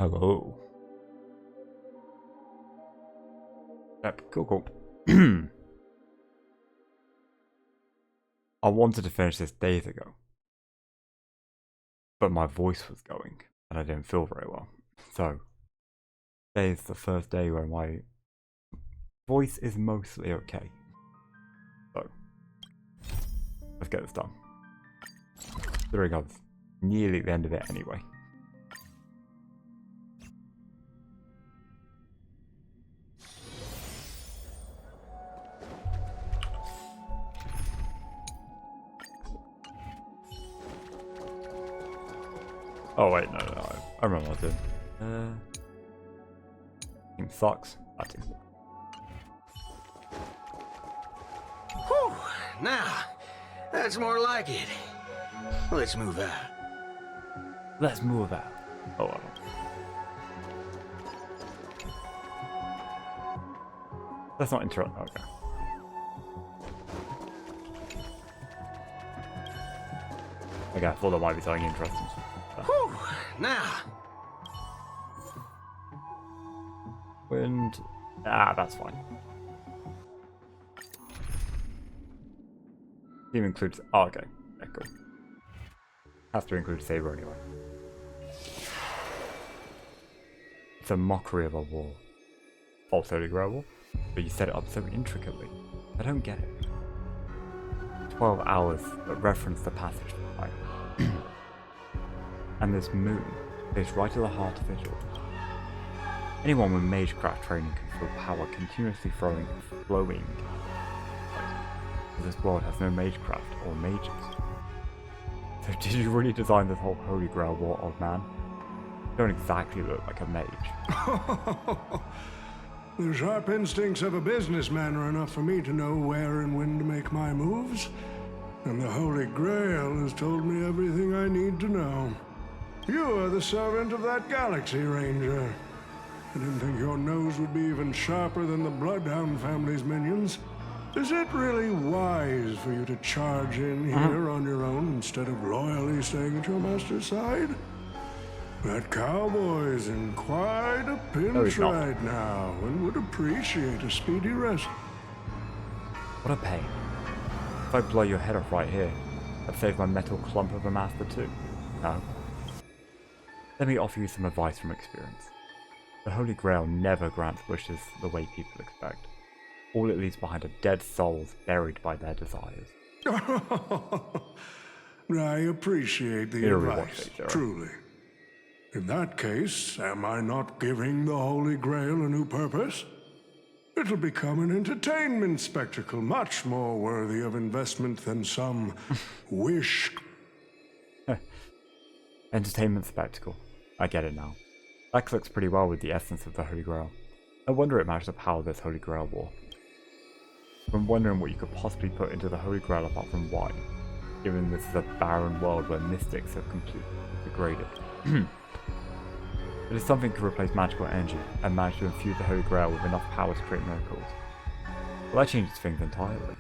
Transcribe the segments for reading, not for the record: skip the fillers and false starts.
Hello. Yep, cool. I wanted to finish this days ago, but my voice was going, and I didn't feel very well. So, today is the first day where my voice is mostly okay. So, let's get this done. Considering I was nearly at the end of it anyway. Oh wait, no, I remember what I was doing. Team sucks. That team. Whew, now, that's more like it. Let's move out. Let's move out. Oh well. Let's not interrupt. Okay. Okay, I thought there might be something interesting. Whew, now. Wind. Ah, that's fine. Team includes. Oh, okay. Yeah, cool. Has to include Saber anyway. It's a mockery of a war. False Holy Grail War, but you set it up so intricately. I don't get it. 12 hours that reference the passage of time. And this moon is right at the heart of it all. Anyone with magecraft training can feel power continuously flowing. But this world has no magecraft or mages. So did you really design this whole Holy Grail War, old man? You don't exactly look like a mage. The sharp instincts of a businessman are enough for me to know where and when to make my moves. And the Holy Grail has told me everything I need to know. You are the servant of that Galaxy Ranger. I didn't think your nose would be even sharper than the Bloodhound family's minions. Is it really wise for you to charge in here on your own instead of loyally staying at your master's side? That cowboy's in quite a pinch right now and would appreciate a speedy rest. What a pain. If I blow your head off right here, I'd save my metal clump of a master too. No? Let me offer you some advice from experience. The Holy Grail never grants wishes the way people expect. All it leaves behind are dead souls buried by their desires. I appreciate the advice, truly. In that case, am I not giving the Holy Grail a new purpose? It'll become an entertainment spectacle, much more worthy of investment than some wish. Entertainment spectacle. I get it now. That clicks pretty well with the essence of the Holy Grail. No wonder it matched the power of this Holy Grail War. I'm wondering what you could possibly put into the Holy Grail apart from wine, given this is a barren world where mystics have completely degraded. But if something could replace magical energy and manage to infuse the Holy Grail with enough power to create miracles, well, that changes things entirely.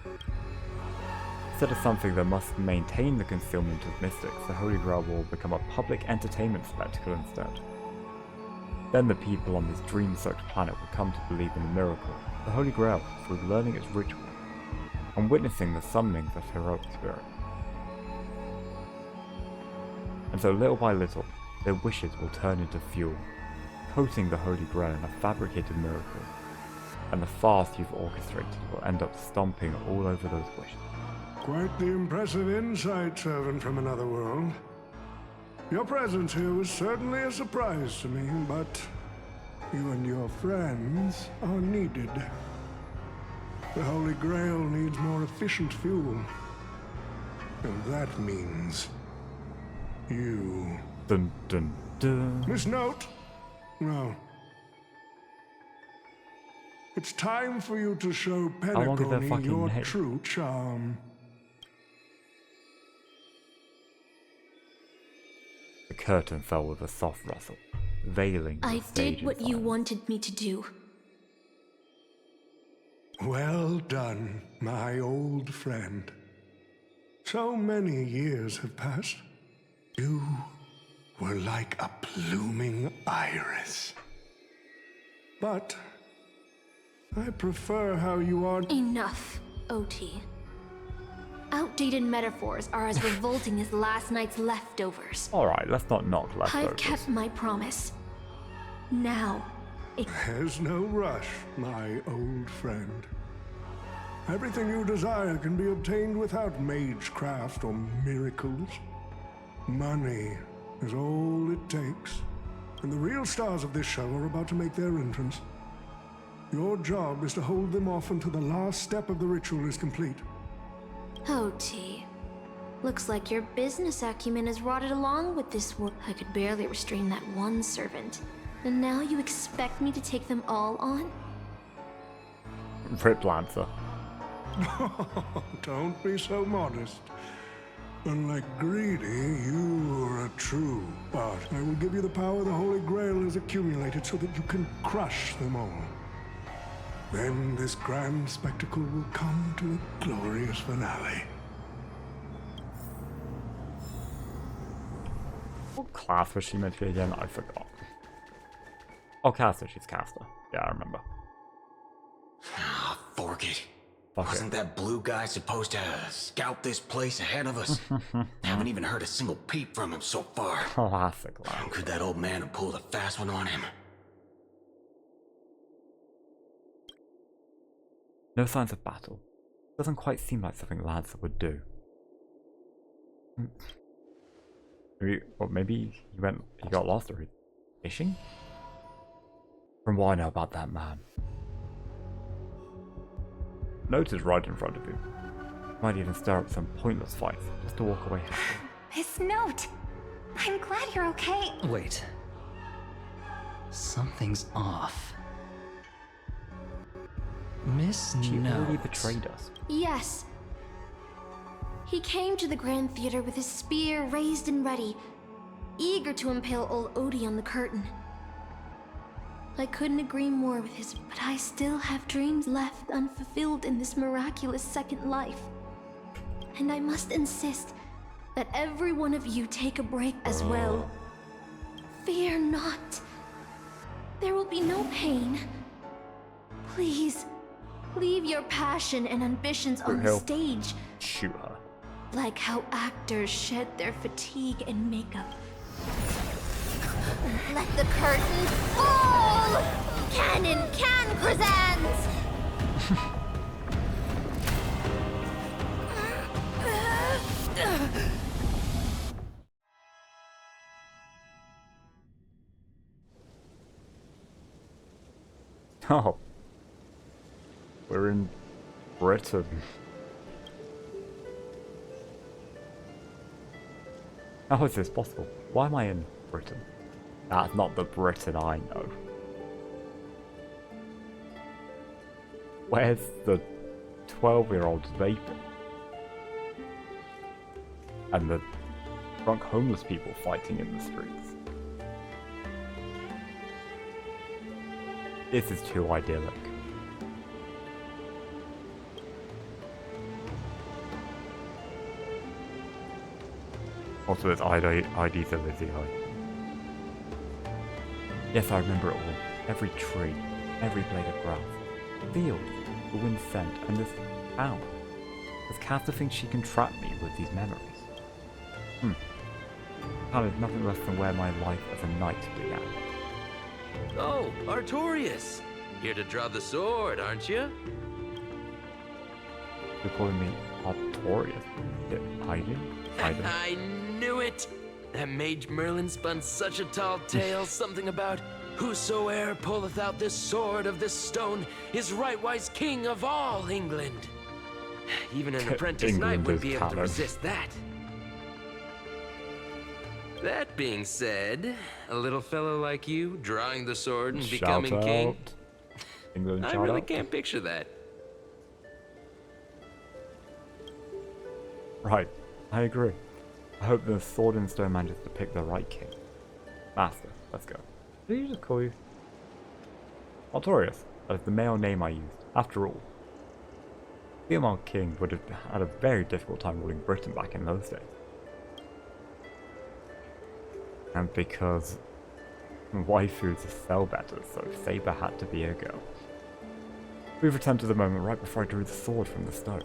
Instead of something that must maintain the concealment of mystics, the Holy Grail will become a public entertainment spectacle instead. Then the people on this dream-soaked planet will come to believe in the miracle, the Holy Grail, through learning its ritual, and witnessing the summonings of heroic spirits. And so little by little, their wishes will turn into fuel, coating the Holy Grail in a fabricated miracle, and the farce you've orchestrated will end up stomping all over those wishes. Quite the impressive insight, servant from another world. Your presence here was certainly a surprise to me, but you and your friends are needed. The Holy Grail needs more efficient fuel, and that means you. Dun dun dun. Miss Note? No. It's time for you to show Penacony your true charm. The curtain fell with a soft rustle, veiling the I stage did what you wanted me to do. Well done, my old friend. So many years have passed. You were like a blooming iris. But I prefer how you are. Enough, OT. Outdated metaphors are as revolting as last night's leftovers. Alright, let's not knock leftovers. I've kept my promise. Now, There's no rush, my old friend. Everything you desire can be obtained without magecraft or miracles. Money is all it takes. And the real stars of this show are about to make their entrance. Your job is to hold them off until the last step of the ritual is complete. OT. Looks like your business acumen has rotted along with this work. I could barely restrain that one servant. And now you expect me to take them all on? Rip Lancer. Don't be so modest. Unlike Greedy, you are a true but I will give you the power the Holy Grail has accumulated so that you can crush them all. Then this grand spectacle will come to a glorious finale. What class was she meant to be again? I forgot. Oh, caster. She's caster. Yeah, I remember. Ah, fork it. Fuck Wasn't it. that blue guy supposed to scout this place ahead of us? Haven't even heard a single peep from him so far. Classic line. Could that old man have pulled a fast one on him? No signs of battle. Doesn't quite seem like something Lancer would do. Maybe he got lost or he's fishing? From what I know about that man. Note is right in front of you. Might even stir up some pointless fights, just to walk away happy. Miss Note! I'm glad you're okay. Wait. Something's off. Miss She already Note. betrayed us. Yes. He came to the Grand Theater with his spear raised and ready, eager to impale old Odie on the curtain. I couldn't agree more with his, but I still have dreams left unfulfilled in this miraculous second life. And I must insist that every one of you take a break as well. Fear not. There will be no pain. Please, leave your passion and ambitions on the Hill. stage, Shoot her. like how actors shed their fatigue and makeup. Let the curtain fall! Cannon can presents! Oh. We're in Britain. How is this possible? Why am I in Britain? That's not the Britain I know. Where's the 12-year-old vaping? And the drunk homeless people fighting in the streets? This is too idyllic. Also, it's IDs of Lizzie High. Yes, I remember it all. Every tree, every blade of grass, field, the wind's scent, and this town. Does Cather think she can trap me with these memories? Town is nothing less than where my life as a knight began. Oh, Artorias! Here to draw the sword, aren't you? You're calling me Artorias? Hiding? I knew it! That mage Merlin spun such a tall tale, something about whosoe'er pulleth out this sword of this stone is rightwise king of all England. Even an apprentice knight England wouldn't is be able to canon. resist that. That being said, a little fellow like you drawing the sword and becoming Shout king, out. England, I shout really out. can't picture that. Right, I agree. I hope the Sword and Stone manages to pick the right king. Master, let's go. Did you just call you? Artorias, that is the male name I used. After all, female king would have had a very difficult time ruling Britain back in those days. And because waifus sell better, so Saber had to be a girl. We've returned to the moment right before I drew the sword from the stone.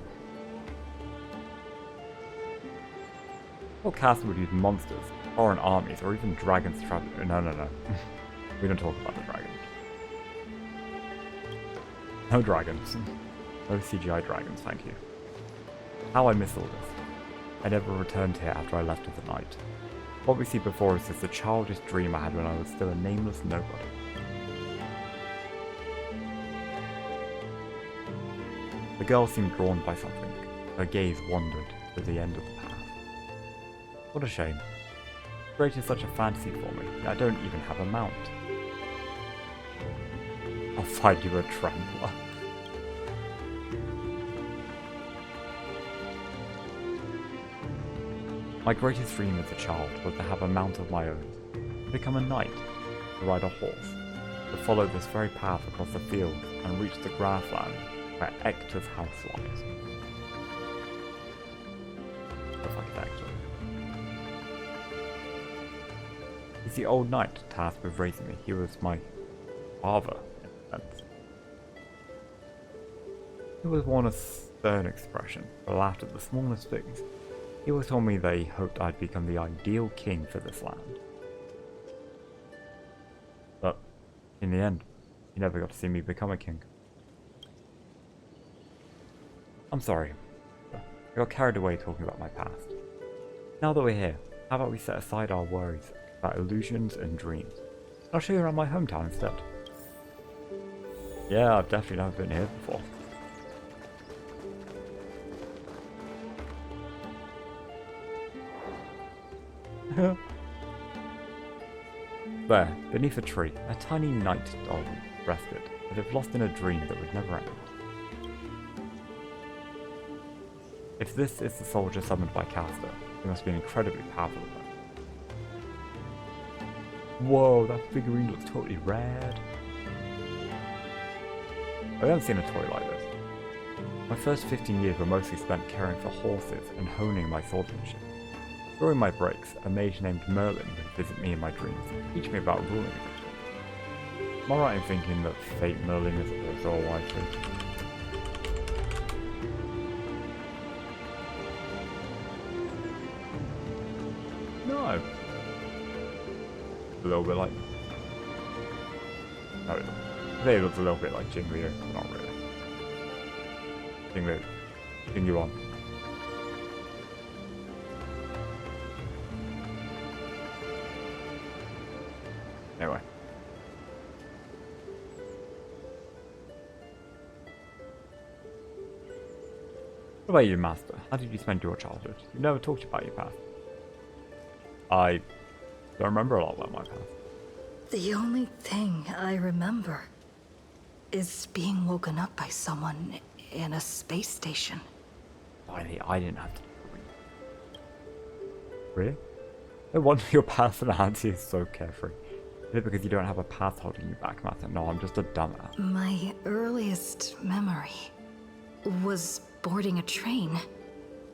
What castle would use monsters, foreign armies, or even dragons to travel? No. We don't talk about the dragons. No dragons. No CGI dragons, thank you. How I miss all this. I never returned here after I left of the night. What we see before us is the childish dream I had when I was still a nameless nobody. The girl seemed drawn by something. Her gaze wandered to the end of the path. What a shame. Great is such a fantasy for me, I don't even have a mount. I'll find you a trampler. My greatest dream as a child was to have a mount of my own, to become a knight, to ride a horse, to follow this very path across the field and reach the grassland where Ector's house lies. Looks like Ector. He's the old knight tasked with raising me. He was my father, in a sense. He was one of stern expression, but laughed at the smallest things. He always told me that he hoped I'd become the ideal king for this land. But, in the end, he never got to see me become a king. I'm sorry. I got carried away talking about my past. Now that we're here, how about we set aside our worries about illusions and dreams? I'll show you around my hometown instead. Yeah, I've definitely never been here before. There, beneath a tree, a tiny night doll rested, as if lost in a dream that would never end. If this is the soldier summoned by Castor, he must be an incredibly powerful one. Whoa, that figurine looks totally rad. I haven't seen a toy like this. My first 15 years were mostly spent caring for horses and honing my swordsmanship. During my breaks, a mage named Merlin would visit me in my dreams and teach me about ruling a bit. Am I right in thinking that fate Merlin is also a waifu? No. A little bit like... No, I think it looks a little bit like Jingliu, but not really. Jingliu. Jingyuan. Anyway. What about you, Master? How did you spend your childhood? You never talked about your past. I don't remember a lot about my past. The only thing I remember is being woken up by someone in a space station. Finally, I didn't have to. Really? No wonder your personality is so carefree. Is it because you don't have a past holding you back, Master? No, I'm just a dumbass. My earliest memory was boarding a train,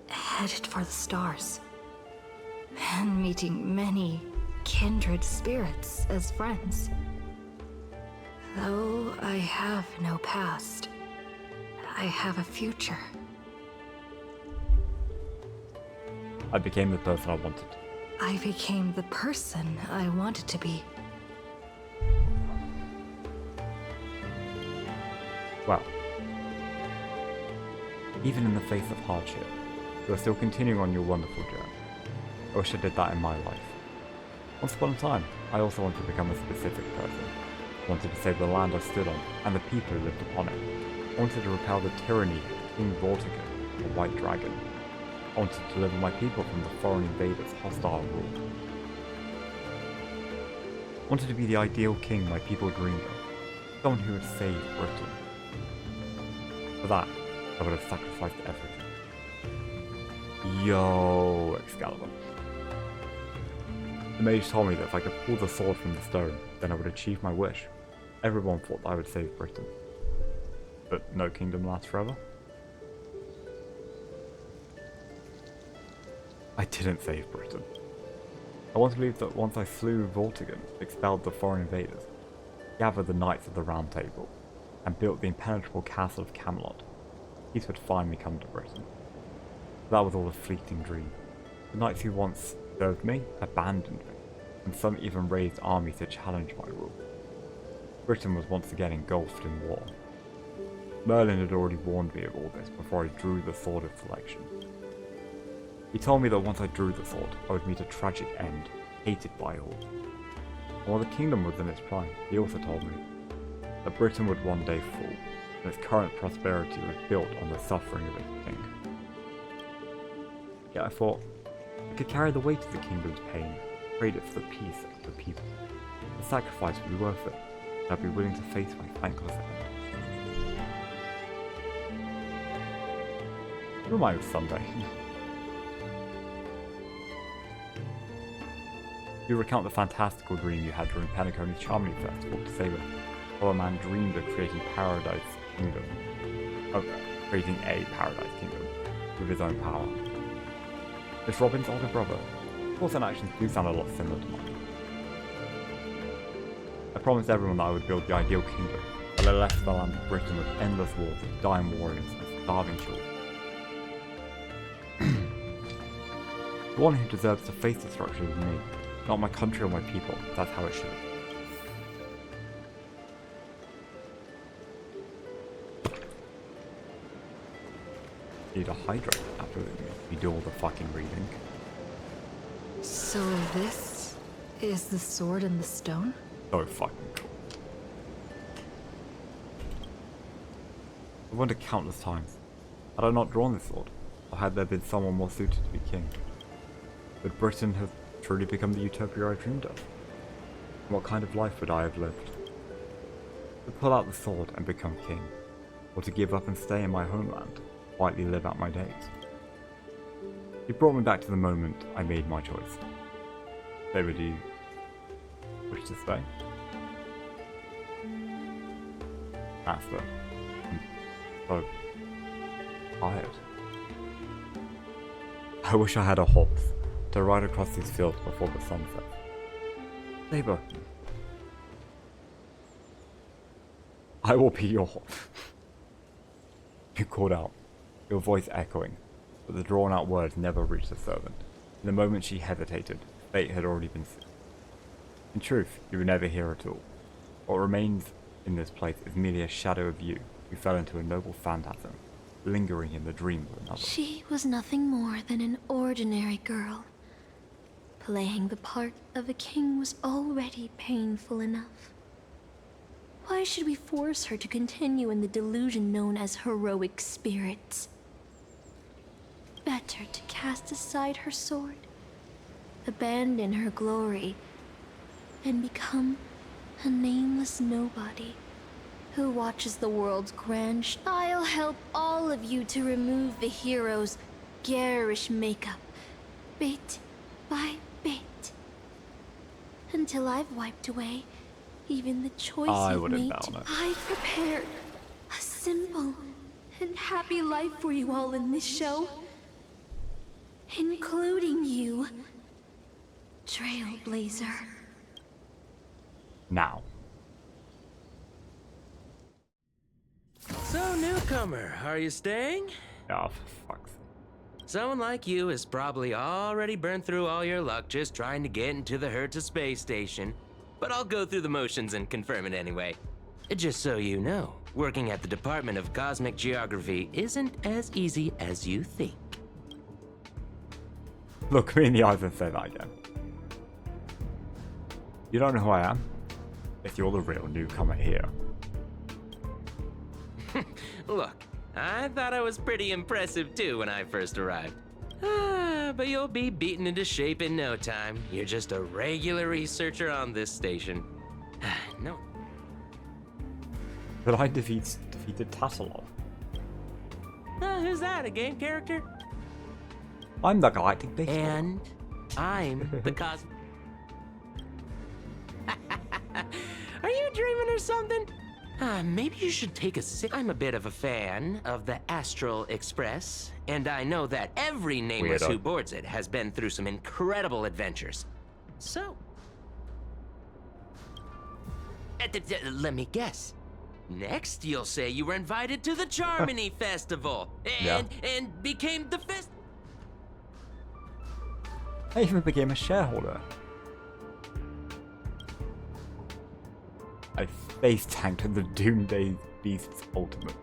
headed for the stars, and meeting many kindred spirits as friends. Though I have no past, I have a future. I became the person I wanted. I became the person I wanted to be. Well, even in the face of hardship, you are still continuing on your wonderful journey. I wish I did that in my life. Once upon a time, I also wanted to become a specific person. I wanted to save the land I stood on, and the people who lived upon it. I wanted to repel the tyranny of King Vortigern, the White Dragon. I wanted to deliver my people from the foreign invaders' hostile rule. I wanted to be the ideal king my people dreamed of. Someone who would save Britain. For that, I would have sacrificed everything. Yo, Excalibur. The mage told me that if I could pull the sword from the stone, then I would achieve my wish. Everyone thought that I would save Britain. But no kingdom lasts forever. I didn't save Britain. I once believed that once I slew Vortigern, expelled the foreign invaders, gathered the knights of the Round Table, and built the impenetrable castle of Camelot, peace would finally come to Britain. That was all a fleeting dream. The knights who once served me abandoned me, and some even raised armies to challenge my rule. Britain was once again engulfed in war. Merlin had already warned me of all this before I drew the Sword of Selection. He told me that once I drew the sword, I would meet a tragic end, hated by all. And while the kingdom was in its prime, he also told me that Britain would one day fall, and its current prosperity was built on the suffering of its king. Yet I thought, I could carry the weight of the kingdom's pain, trade it for the peace of the people. The sacrifice would be worth it, and I'd be willing to face my thankless end. You remind me of someday. You recount the fantastical dream you had during Penacony's Charmony Festival to Saber, while a man dreamed of creating a paradise kingdom with his own power. This Robin's older brother, thoughts and actions do sound a lot similar to mine. I promised everyone that I would build the ideal kingdom, but I left the land of Britain with endless wars of dying warriors and starving children. The one who deserves to face destruction is me. Not my country or my people, that's how it should. Need a hydrate after we do all the fucking reading. So this is the sword and the stone? So fucking cool. I wondered countless times, had I not drawn this sword, or had there been someone more suited to be king? Would Britain have truly become the utopia I dreamed of? And what kind of life would I have lived? To pull out the sword and become king, or to give up and stay in my homeland, quietly live out my days? It brought me back to the moment I made my choice. David, do you wish to stay? Master, I'm so tired. I wish I had a horse to ride across these fields before the sun sets. Saber, I will be your horse. You called out, your voice echoing, but the drawn-out words never reached the servant. In the moment she hesitated, fate had already been sealed. In truth, you would never hear at all. What remains in this place is merely a shadow of you who fell into a noble phantasm, lingering in the dream of another. She was nothing more than an ordinary girl. Playing the part of a king was already painful enough. Why should we force her to continue in the delusion known as heroic spirits? Better to cast aside her sword, abandon her glory, and become a nameless nobody who watches the world's grand I'll help all of you to remove the hero's garish makeup, bit by bit, until I've wiped away even the choice you've made. I prepared a simple and happy life for you all in this show, including you, Trailblazer. Now. So, newcomer, are you staying? Oh, for fuck's sake. Someone like you has probably already burned through all your luck just trying to get into the Herta space station. But I'll go through the motions and confirm it anyway. Just so you know, working at the Department of Cosmic Geography isn't as easy as you think. Look me in the eyes and say that again. You don't know who I am? If you're the real newcomer here. Look, I thought I was pretty impressive too when I first arrived. But you'll be beaten into shape in no time. You're just a regular researcher on this station. No. But I defeated Tasselov. Who's that, a game character? I'm the Galactic Big. And I'm the Are you dreaming or something? Maybe you should take a sip. I'm a bit of a fan of the Astral Express, and I know that every nameless who boards it has been through some incredible adventures. So, let me guess. Next, you'll say you were invited to the Charmony Festival and became the I even became a shareholder. I face tanked in the Doomsday Beast's ultimate.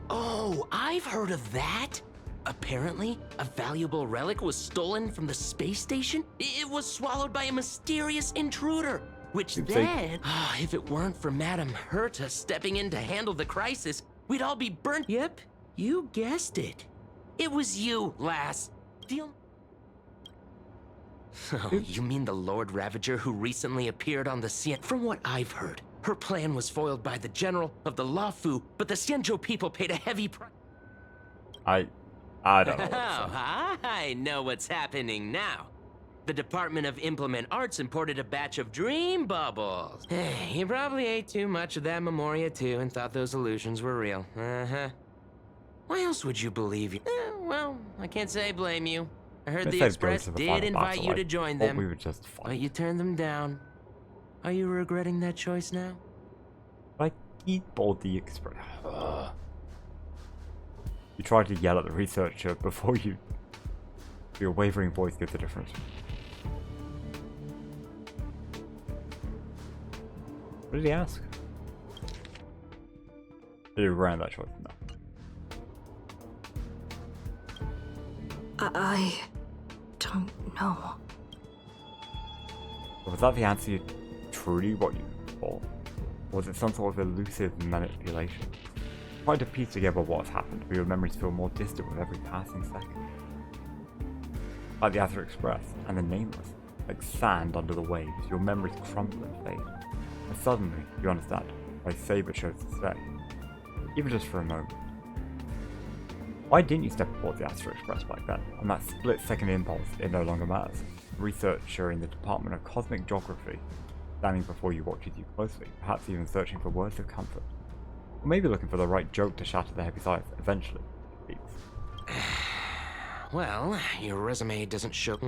Oh, I've heard of that. Apparently, a valuable relic was stolen from the space station. It was swallowed by a mysterious intruder. Which then, if it weren't for Madame Herta stepping in to handle the crisis, we'd all be burnt. Yep, you guessed it. It was you, lass. Oh, you mean the Lord Ravager who recently appeared on the scene? From what I've heard, her plan was foiled by the general of the Lafu, but the Xianzhou people paid a heavy price. I don't know. I know what's happening now. The Department of Implement Arts imported a batch of dream bubbles. You probably ate too much of that Memoria too and thought those illusions were real. Why else would you believe you? Well, I can't say I blame you. I heard the Express did invite you to join them, we were just fine. but you turned them down. Are you regretting that choice now? I keyboard the Express. You tried to yell at the researcher before your wavering voice gives a difference. What did he ask? Did you regret that choice? No. I don't know. Was that the answer truly what you thought? Or was it some sort of elusive manipulation? Trying to piece together what has happened, but your memories feel more distant with every passing second. Like the Azure Express and the Nameless, like sand under the waves, your memories crumble and fade. And suddenly, you understand why Saber chose to stay, even just for a moment. Why didn't you step towards the Astro Express back then? On that split-second impulse, it no longer matters. A researcher in the Department of Cosmic Geography, standing before you watches you closely, perhaps even searching for words of comfort. Or maybe looking for the right joke to shatter the heavy sides, eventually. Well, your resume doesn't show...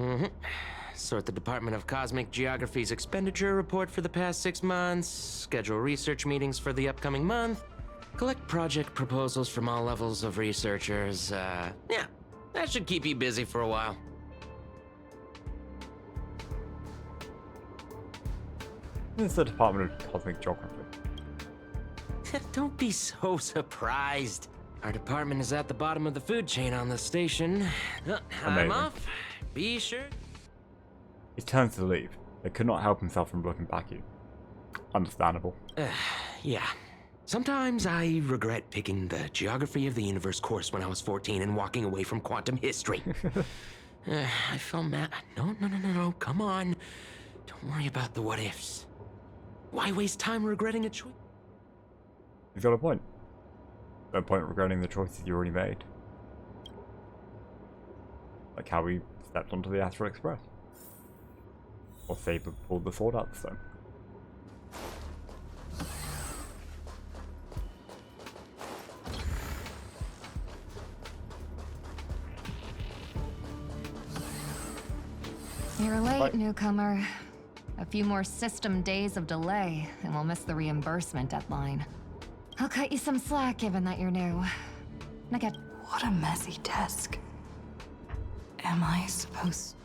Sort the Department of Cosmic Geography's expenditure report for the past 6 months, schedule research meetings for the upcoming month, collect project proposals from all levels of researchers, yeah, that should keep you busy for a while. It's the Department of Cosmic Geography. Don't be so surprised. Our department is at the bottom of the food chain on the station. I'm off. Be sure. He turns to leave, but could not help himself from looking back at you. Understandable. Yeah. Sometimes I regret picking the Geography of the Universe course when I was 14 and walking away from quantum history. I felt mad. No, come on. Don't worry about the what ifs. Why waste time regretting a choice? He's got a point. No point regretting the choices you already made. Like how we stepped onto the Astral Express. Or Saber pulled the sword out the stone. You're late, Right. newcomer. A few more system days of delay, and we'll miss the reimbursement deadline. I'll cut you some slack, given that you're new. Now get... What a messy desk. Am I supposed...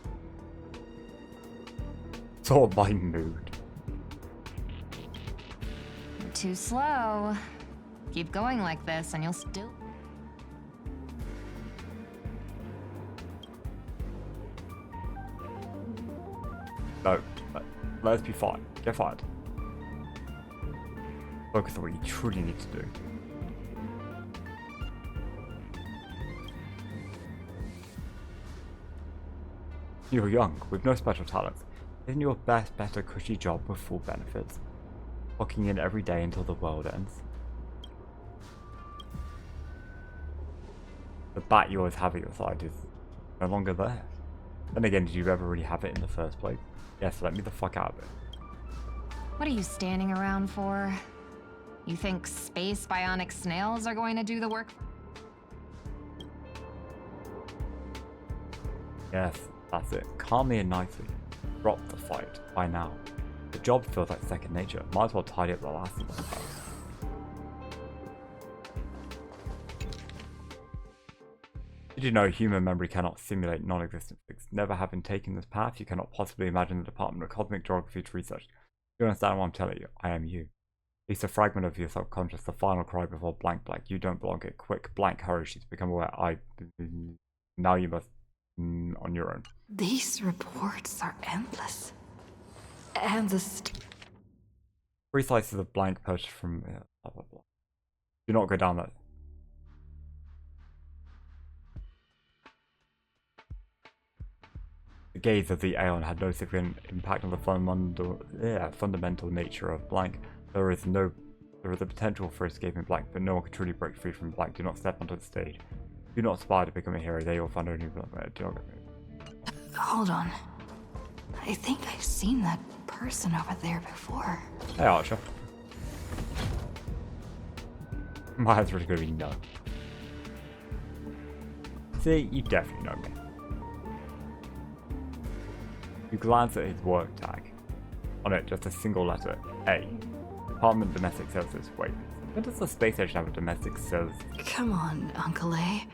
It's all my mood. You're too slow. Keep going like this, and you'll still... No, let's be fired. Get fired. Focus on what you truly need to do. You're young, with no special talents. Isn't your best bet a cushy job with full benefits? Clocking in every day until the world ends? The bat you always have at your side is no longer there. Then again, did you ever really have it in the first place? Yes, let me the fuck out of it. What are you standing around for? You think space bionic snails are going to do the work? Yes, that's it. Calmly and nicely. Drop the fight by now. The job feels like second nature. Might as well tidy up the last one. Did you know human memory cannot simulate non-existent things? Never having taken this path, you cannot possibly imagine the Department of Cosmic Geography to research. You understand what I'm telling you? I am you. At least a fragment of your subconscious, the final cry before blank blank. You don't belong here. Quick, blank, hurry, she's become aware. Now you must on your own. These reports are endless. And the 3 slices of blank purchased from blah blah blah. Do not go down that. The gaze of the Aeon had no significant impact on the fundamental nature of blank. There is a potential for escaping blank, but no one can truly break free from blank. Do not step onto the stage. Do not aspire to become a hero. They will find only blank. Hold on. I think I've seen that person over there before. Hey Archer. My answer is going to be no. See, you definitely know me. You glance at his work tag. On it, just a single letter, A. Department of Domestic Services. Wait, when does the space station have a domestic service? Come on, Uncle A.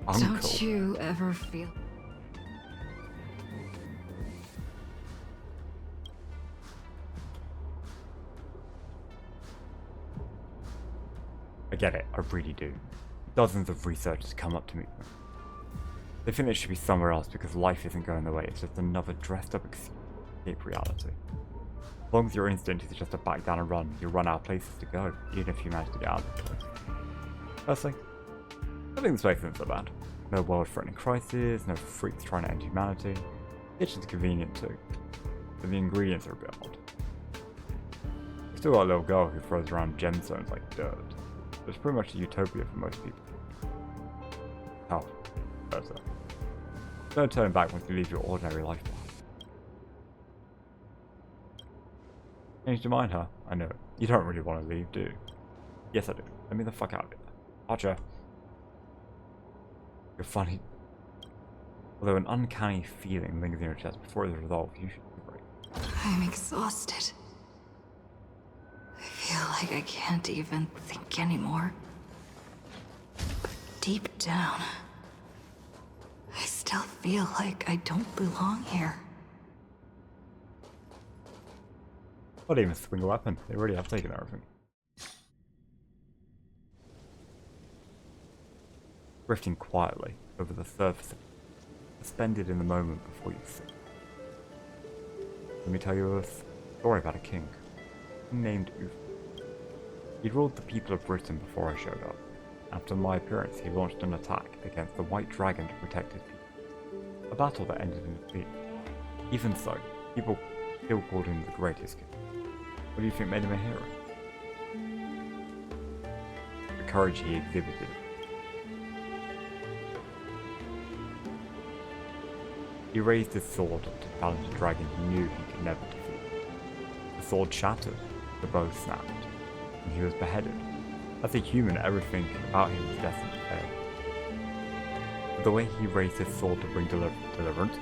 Uncle? Don't you ever feel... I get it, I really do. Dozens of researchers come up to me. They think they should be somewhere else because life isn't going their way. It's just another dressed up escape reality. As long as your instinct is just to back down and run, you'll run out of places to go, even if you manage to get out of the place. Firstly, I think this place isn't so bad. No world-threatening crisis, no freaks trying to end humanity. The kitchen's convenient too, but the ingredients are a bit odd. We've still got a little girl who throws around gemstones like dirt. It's pretty much a utopia for most people. Oh, better. Don't turn back once you leave your ordinary life behind. Changed your mind, huh? I know. You don't really want to leave, do you? Yes, I do. Let me the fuck out of here. Archer. You're funny. Although an uncanny feeling lingers in your chest before it is resolved, you should be great. I'm exhausted. I feel like I can't even think anymore. But deep down, I still feel like I don't belong here. Not even swing a weapon. They already have taken everything. Drifting quietly over the surface, suspended in the moment before you sleep. Let me tell you a story about a king named Uf. He'd ruled the people of Britain before I showed up. After my appearance, he launched an attack against the White Dragon to protect his people. A battle that ended in defeat. Even so, people still called him the greatest king. What do you think made him a hero? The courage he exhibited. He raised his sword to challenge a dragon he knew he could never defeat. The sword shattered, the bow snapped, and he was beheaded. As a human, everything about him was destined to fail. But the way he raised his sword to bring deliverance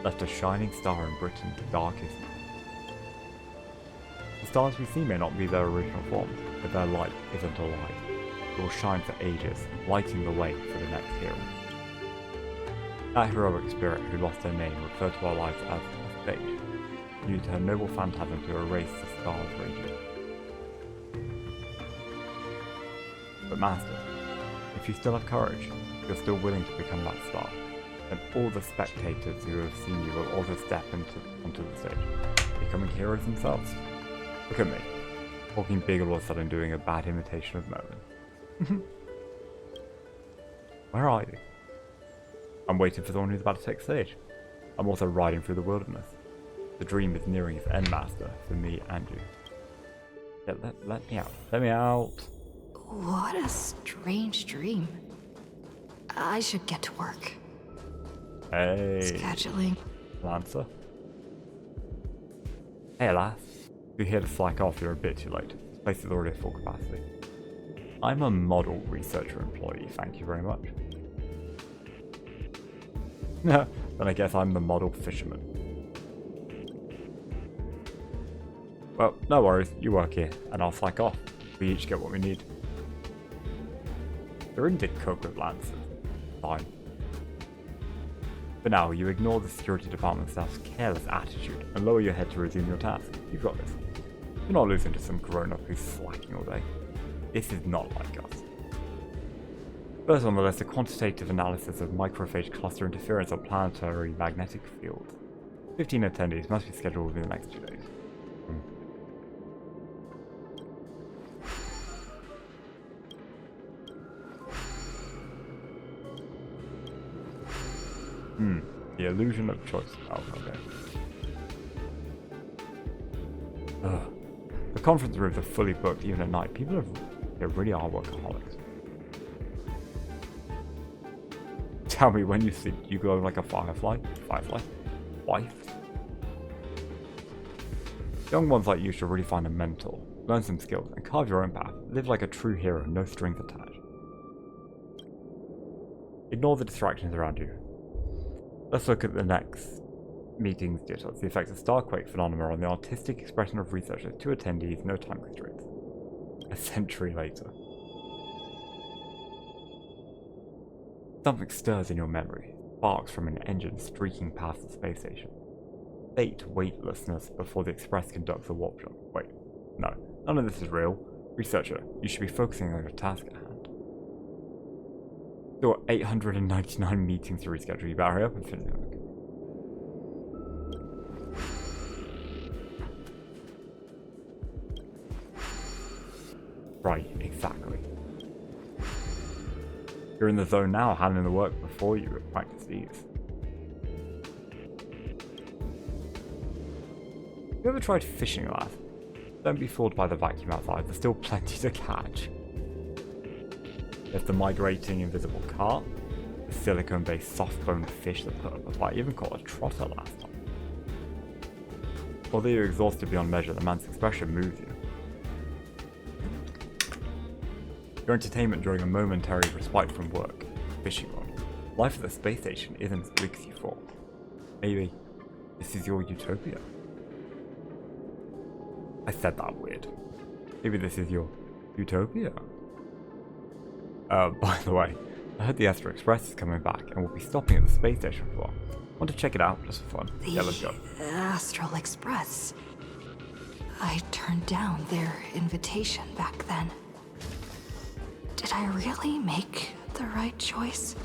left a shining star in Britain's darkest night. The stars we see may not be their original form, but their light isn't a lie. It will shine for ages, lighting the way for the next hero. That heroic spirit who lost her name referred to our lives as a fate, used her noble phantasm to erase the star's radiance. But Master, if you still have courage, if you're still willing to become that star, then all the spectators who have seen you will also step onto the stage, becoming heroes themselves. Look at me, talking big all of a sudden doing a bad imitation of Merlin. Where are you? I'm waiting for the one who's about to take stage. I'm also riding through the wilderness. The dream is nearing its end, Master, for me and you. Yeah, let me out. Let me out. What a strange dream. I should get to work. Hey. Scheduling. Lancer. Hey, lass. If you're here to slack off, you're a bit too late. This place is already at full capacity. I'm a model researcher employee, thank you very much. Then I guess I'm the model fisherman. Well, no worries, you work here, and I'll slack off. We each get what we need. They're in did cook with Lancers. Fine. For now, you ignore the security department staff's careless attitude and lower your head to resume your task. You've got this. You're not losing to some grown-up who's slacking all day. This is not like us. First on the list, a quantitative analysis of microphage cluster interference on planetary magnetic fields. 15 attendees must be scheduled within the next 2 days. The illusion of choice. Oh, okay. Ugh. The conference rooms are fully booked even at night. They really are workaholics. Tell me, when you sleep, you glow like a firefly? Firefly? Wife? Young ones like you should really find a mentor, learn some skills, and carve your own path. Live like a true hero, no strings attached. Ignore the distractions around you. Let's look at the next meeting's details. The effects of Starquake phenomena on the artistic expression of researchers. 2 attendees, no time constraints. A century later. Something stirs in your memory, sparks from an engine streaking past the space station. Fate weightlessness before the Express conducts a warp jump. Wait, no, none of this is real. Researcher, you should be focusing on your task at hand. There are 899 meetings to reschedule. You better hurry up and finish them. Right, exactly. You're in the zone now, handling the work before you at practice ease. Have you ever tried fishing, lad? Don't be fooled by the vacuum outside, there's still plenty to catch. There's the migrating invisible carp, the silicone-based soft-boned fish that put up a fight, even caught a trotter last time. Although you're exhausted beyond measure, the man's expression moves you. Your entertainment during a momentary respite from work, fishing rod. Life at the space station isn't as big as you thought. Maybe this is your utopia. I said that weird. Maybe this is your utopia. By the way, I heard the Astro Express is coming back and we'll be stopping at the space station for a while. Want to check it out just for fun? Yeah, let's go. Astral Express. I turned down their invitation back then. Did I really make the right choice?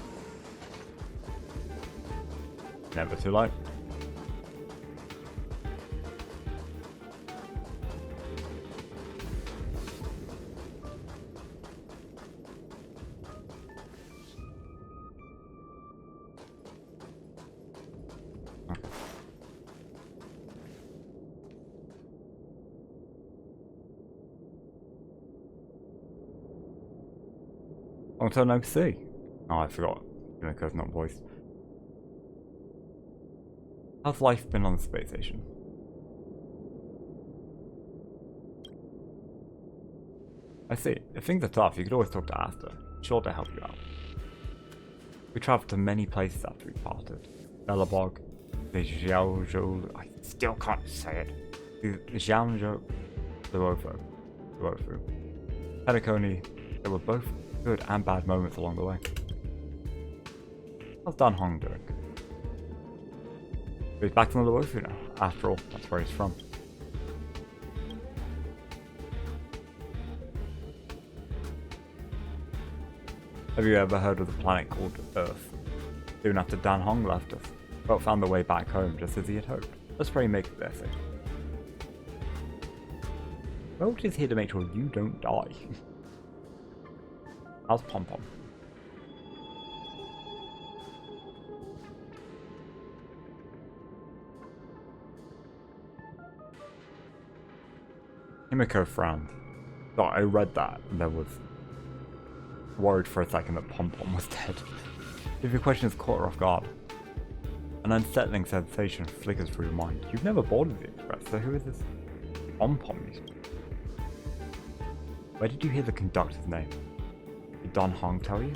Never too late. Long-term NPC. Oh, I forgot. Unico's not voiced. How's life been on the space station? I see. If things are tough, you could always talk to Asta. Sure to help you out. We travelled to many places after we parted. Bellabog, the Xiaozhou... I still can't say it. The Xiaozhou... The Wofu. Penacony. They were both good and bad moments along the way. How's Dan Hong doing? He's back from the Wofu now. After all, that's where he's from. Have you ever heard of the planet called Earth? Soon after Dan Hong left us, but found the way back home just as he had hoped. Let's pray he makes it there safe. Roach is here to make sure you don't die. How's Pom Pom? Himiko frowned. So I read that and then was worried for a second that Pom Pom was dead. If your question has caught her off guard. An unsettling sensation flickers through your mind. You've never boarded the Express, so who is this Pom Pom? Where did you hear the conductor's name? Did Don Hong tell you?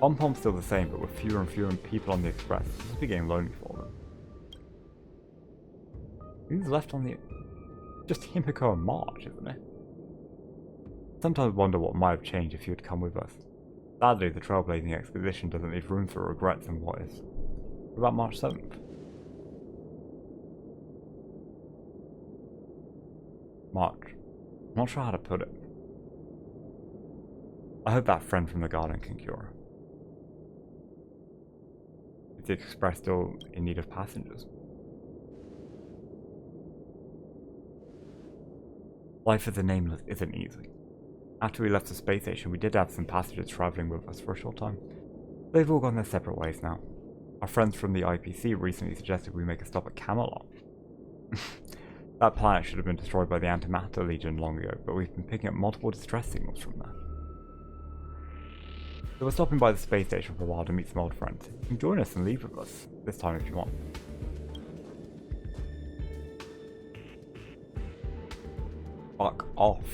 Pom-Pom's still the same, but with fewer and fewer people on the Express. This must be getting lonely for them. Who's left on the... Just Himiko and March, isn't it? Sometimes wonder what might have changed if you had come with us. Sadly, the trailblazing expedition doesn't leave room for regrets and what is. What about March 7th? March. I'm not sure how to put it. I hope that friend from the garden can cure her. Is the Express still in need of passengers? Life as a nameless isn't easy. After we left the space station, we did have some passengers travelling with us for a short time. They've all gone their separate ways now. Our friends from the IPC recently suggested we make a stop at Camelot. That planet should have been destroyed by the Antimatter Legion long ago, but we've been picking up multiple distress signals from there. So we're stopping by the space station for a while to meet some old friends. You can join us and leave with us, this time if you want. Fuck off.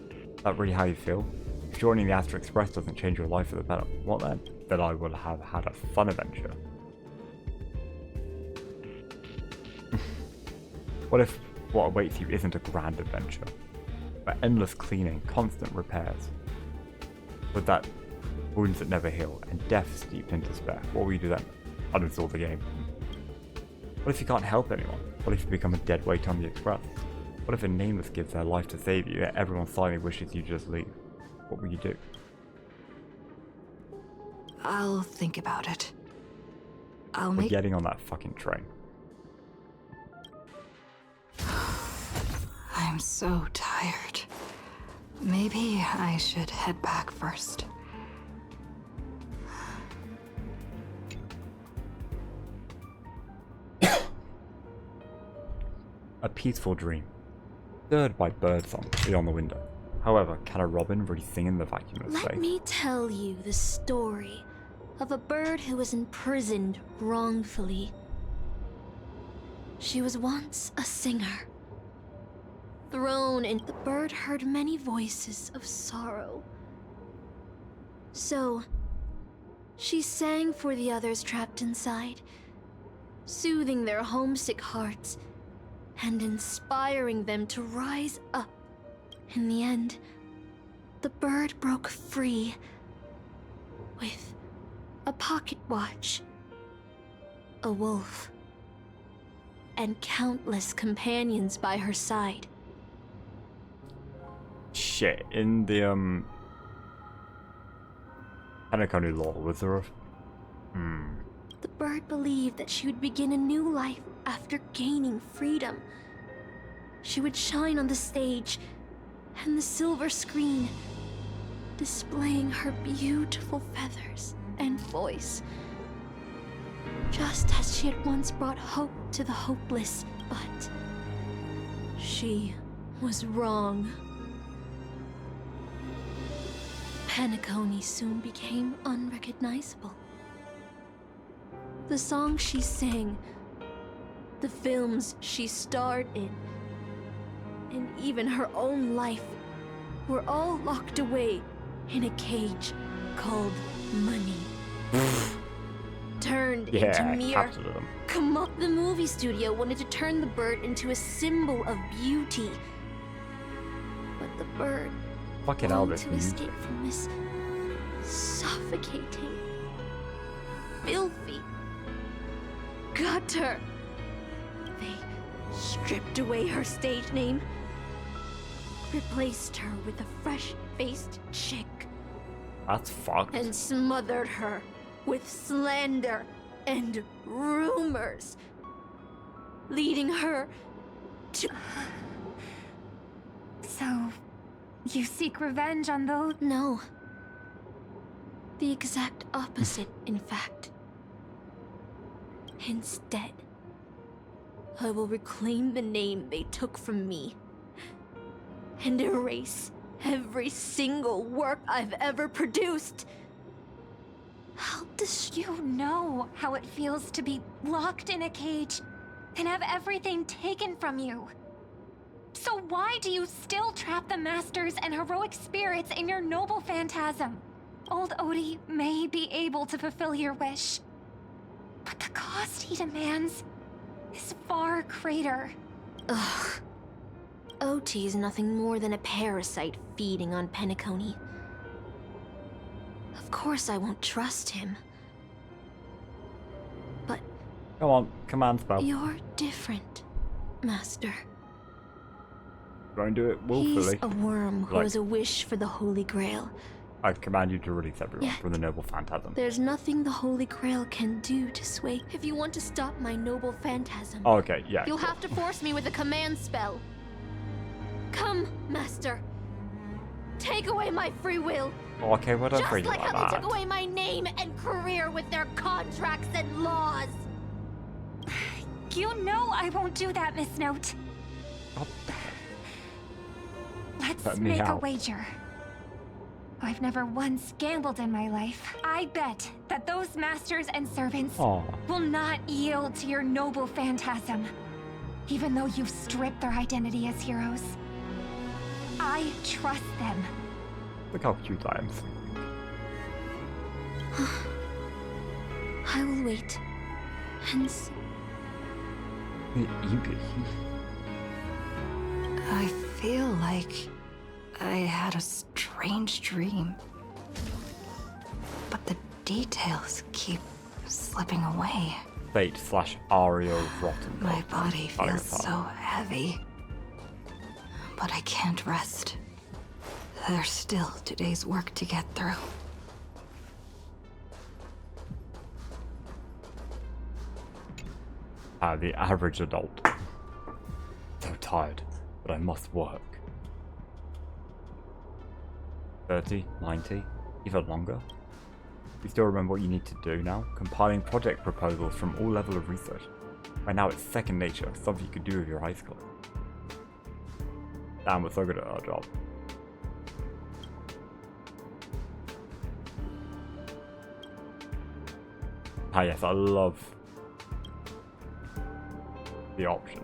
Is that really how you feel? If joining the Astro Express doesn't change your life for the better, what then? That I will have had a fun adventure. What if what awaits you isn't a grand adventure, but endless cleaning, constant repairs? With that, wounds that never heal, and death steeped in despair, what will you do then? Uninstall the game. What if you can't help anyone? What if you become a dead weight on the Express? What if a nameless gives their life to save you, yet everyone silently wishes you just leave? What will you do? I'll think about it. We're getting on that fucking train. I'm so tired. Maybe I should head back first. A peaceful dream, stirred by birdsong beyond the window. However, can a robin really sing in the vacuum of space? Let me tell you the story of a bird who was imprisoned wrongfully. She was once a singer. Thrown in, the bird heard many voices of sorrow. So, she sang for the others trapped inside, soothing their homesick hearts and inspiring them to rise up. In the end, the bird broke free with a pocket watch, a wolf, and countless companions by her side. Shit, in the Hanakonu lore, was there a... The bird believed that she would begin a new life after gaining freedom. She would shine on the stage and the silver screen, displaying her beautiful feathers and voice. Just as she had once brought hope to the hopeless, but she was wrong. Penacony soon became unrecognizable. The songs she sang, the films she starred in, and even her own life were all locked away in a cage called money. Turned into mere... capitalism. Come up, the movie studio wanted to turn the bird into a symbol of beauty. But the bird Fucking longed Elvis, to man. escape from this suffocating, filthy gutter. They stripped away her stage name, replaced her with a fresh-faced chick, That's fucked. and smothered her with slander and rumors, leading her to... So, you seek revenge on those? No. The exact opposite, in fact. Instead, I will reclaim the name they took from me and erase every single work I've ever produced. How You know how it feels to be locked in a cage and have everything taken from you. So why do you still trap the masters and heroic spirits in your noble phantasm? Old Odie may be able to fulfill your wish, but the cost he demands is far greater. Ugh. OT is nothing more than a parasite feeding on Penacony. Of course I won't trust him. But Come on, command spell. you're different, Master. Don't do it He's willfully. a worm who Like- has a wish for the Holy Grail. I command you to release everyone Yeah. from the noble phantasm. There's nothing the Holy Grail can do to sway. If you want to stop my noble phantasm, Oh, okay, yeah. you'll have to force me with a command spell. Come, Master. Take away my free will. Okay, well, don't Just freak like like how they that. took away my name and career with their contracts and laws. You know I won't do that, Miss Note. Oh, Let's Let me make a out. wager. I've never once gambled in my life. I bet that those masters and servants Aw. will not yield to your noble phantasm, even though you've stripped their identity as heroes. I trust them. Look how cute I am. I will wait and see. I feel like I had a strange dream. But the details keep slipping away. Fate / Ario Rotten. My body Oh, feels you're so heavy. But I can't rest. There's still today's work to get through. The average adult. So tired, but I must work. 30, 90, even longer. You still remember what you need to do now? Compiling project proposals from all level of research. By now it's second nature, something you could do with your eyes closed. Damn, we're so good at our job. Ah yes, I love the option.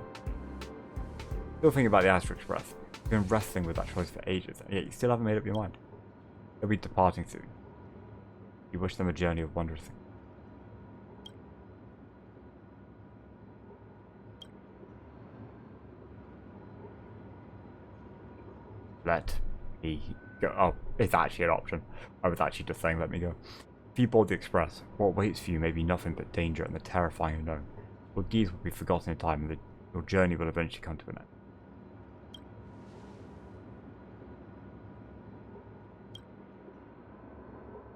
Still thinking about the Astro Express. You've been wrestling with that choice for ages, and yet you still haven't made up your mind. They'll be departing soon. You wish them a journey of wondrous things. Let me go. Oh, it's actually an option. I was actually just saying let me go. If you board the Express, what waits for you may be nothing but danger and the terrifying unknown. Your deeds will be forgotten in time, and your journey will eventually come to an end.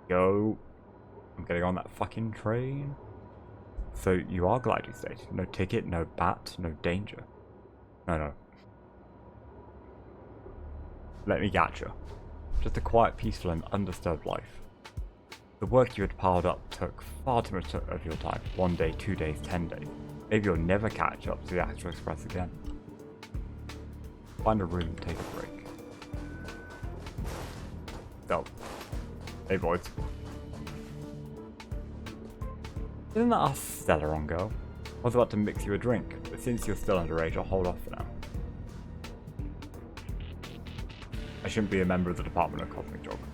Go. I'm getting on that fucking train. So you are glad you stayed. No ticket, no bat, no danger. No. Let me catch you. Just a quiet, peaceful and undisturbed life. The work you had piled up took far too much of your time. 1 day, 2 days, 10 days. Maybe you'll never catch up to the Astro Express again. Find a room and take a break. So, hey boys. Isn't that our Stellaron girl? I was about to mix you a drink, but since you're still underage, I'll hold off for now. I shouldn't be a member of the Department of Cosmic Geography.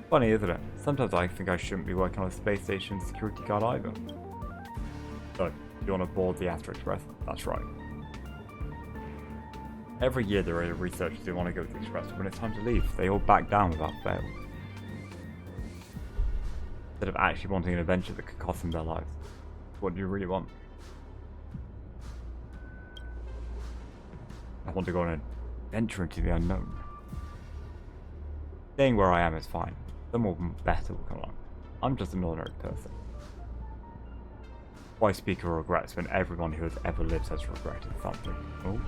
Funny, isn't it? Sometimes I think I shouldn't be working on a space station security guard either. So, you want to board the Astro Express? That's right. Every year there are researchers who want to go to the Express, but when it's time to leave, they all back down without fail. Instead of actually wanting an adventure that could cost them their lives. What do you really want? I want to go on an adventure into the unknown. Staying where I am is fine. Someone better will come along. I'm just an ordinary person. Why speak of regrets when everyone who has ever lived has regretted something? Oh.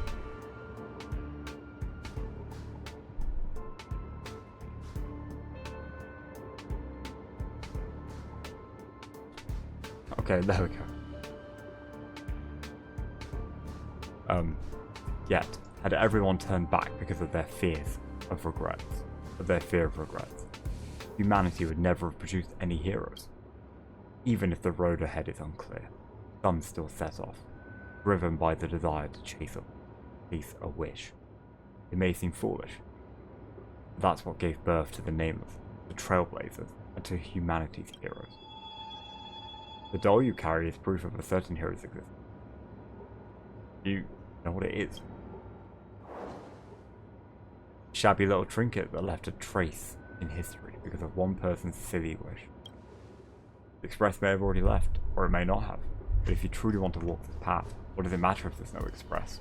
Okay, there we go. Yet, had everyone turned back because of their fears of regrets, of their fear of regrets, humanity would never have produced any heroes. Even if the road ahead is unclear, some still set off, driven by the desire to chase a wish. It may seem foolish, That's what gave birth to the Nameless, the Trailblazers, and to humanity's heroes. The doll you carry is proof of a certain hero's existence. You know what it is? Shabby little trinket that left a trace in history because of one person's silly wish. The Express may have already left, or it may not have, but if you truly want to walk this path, what does it matter if there's no Express?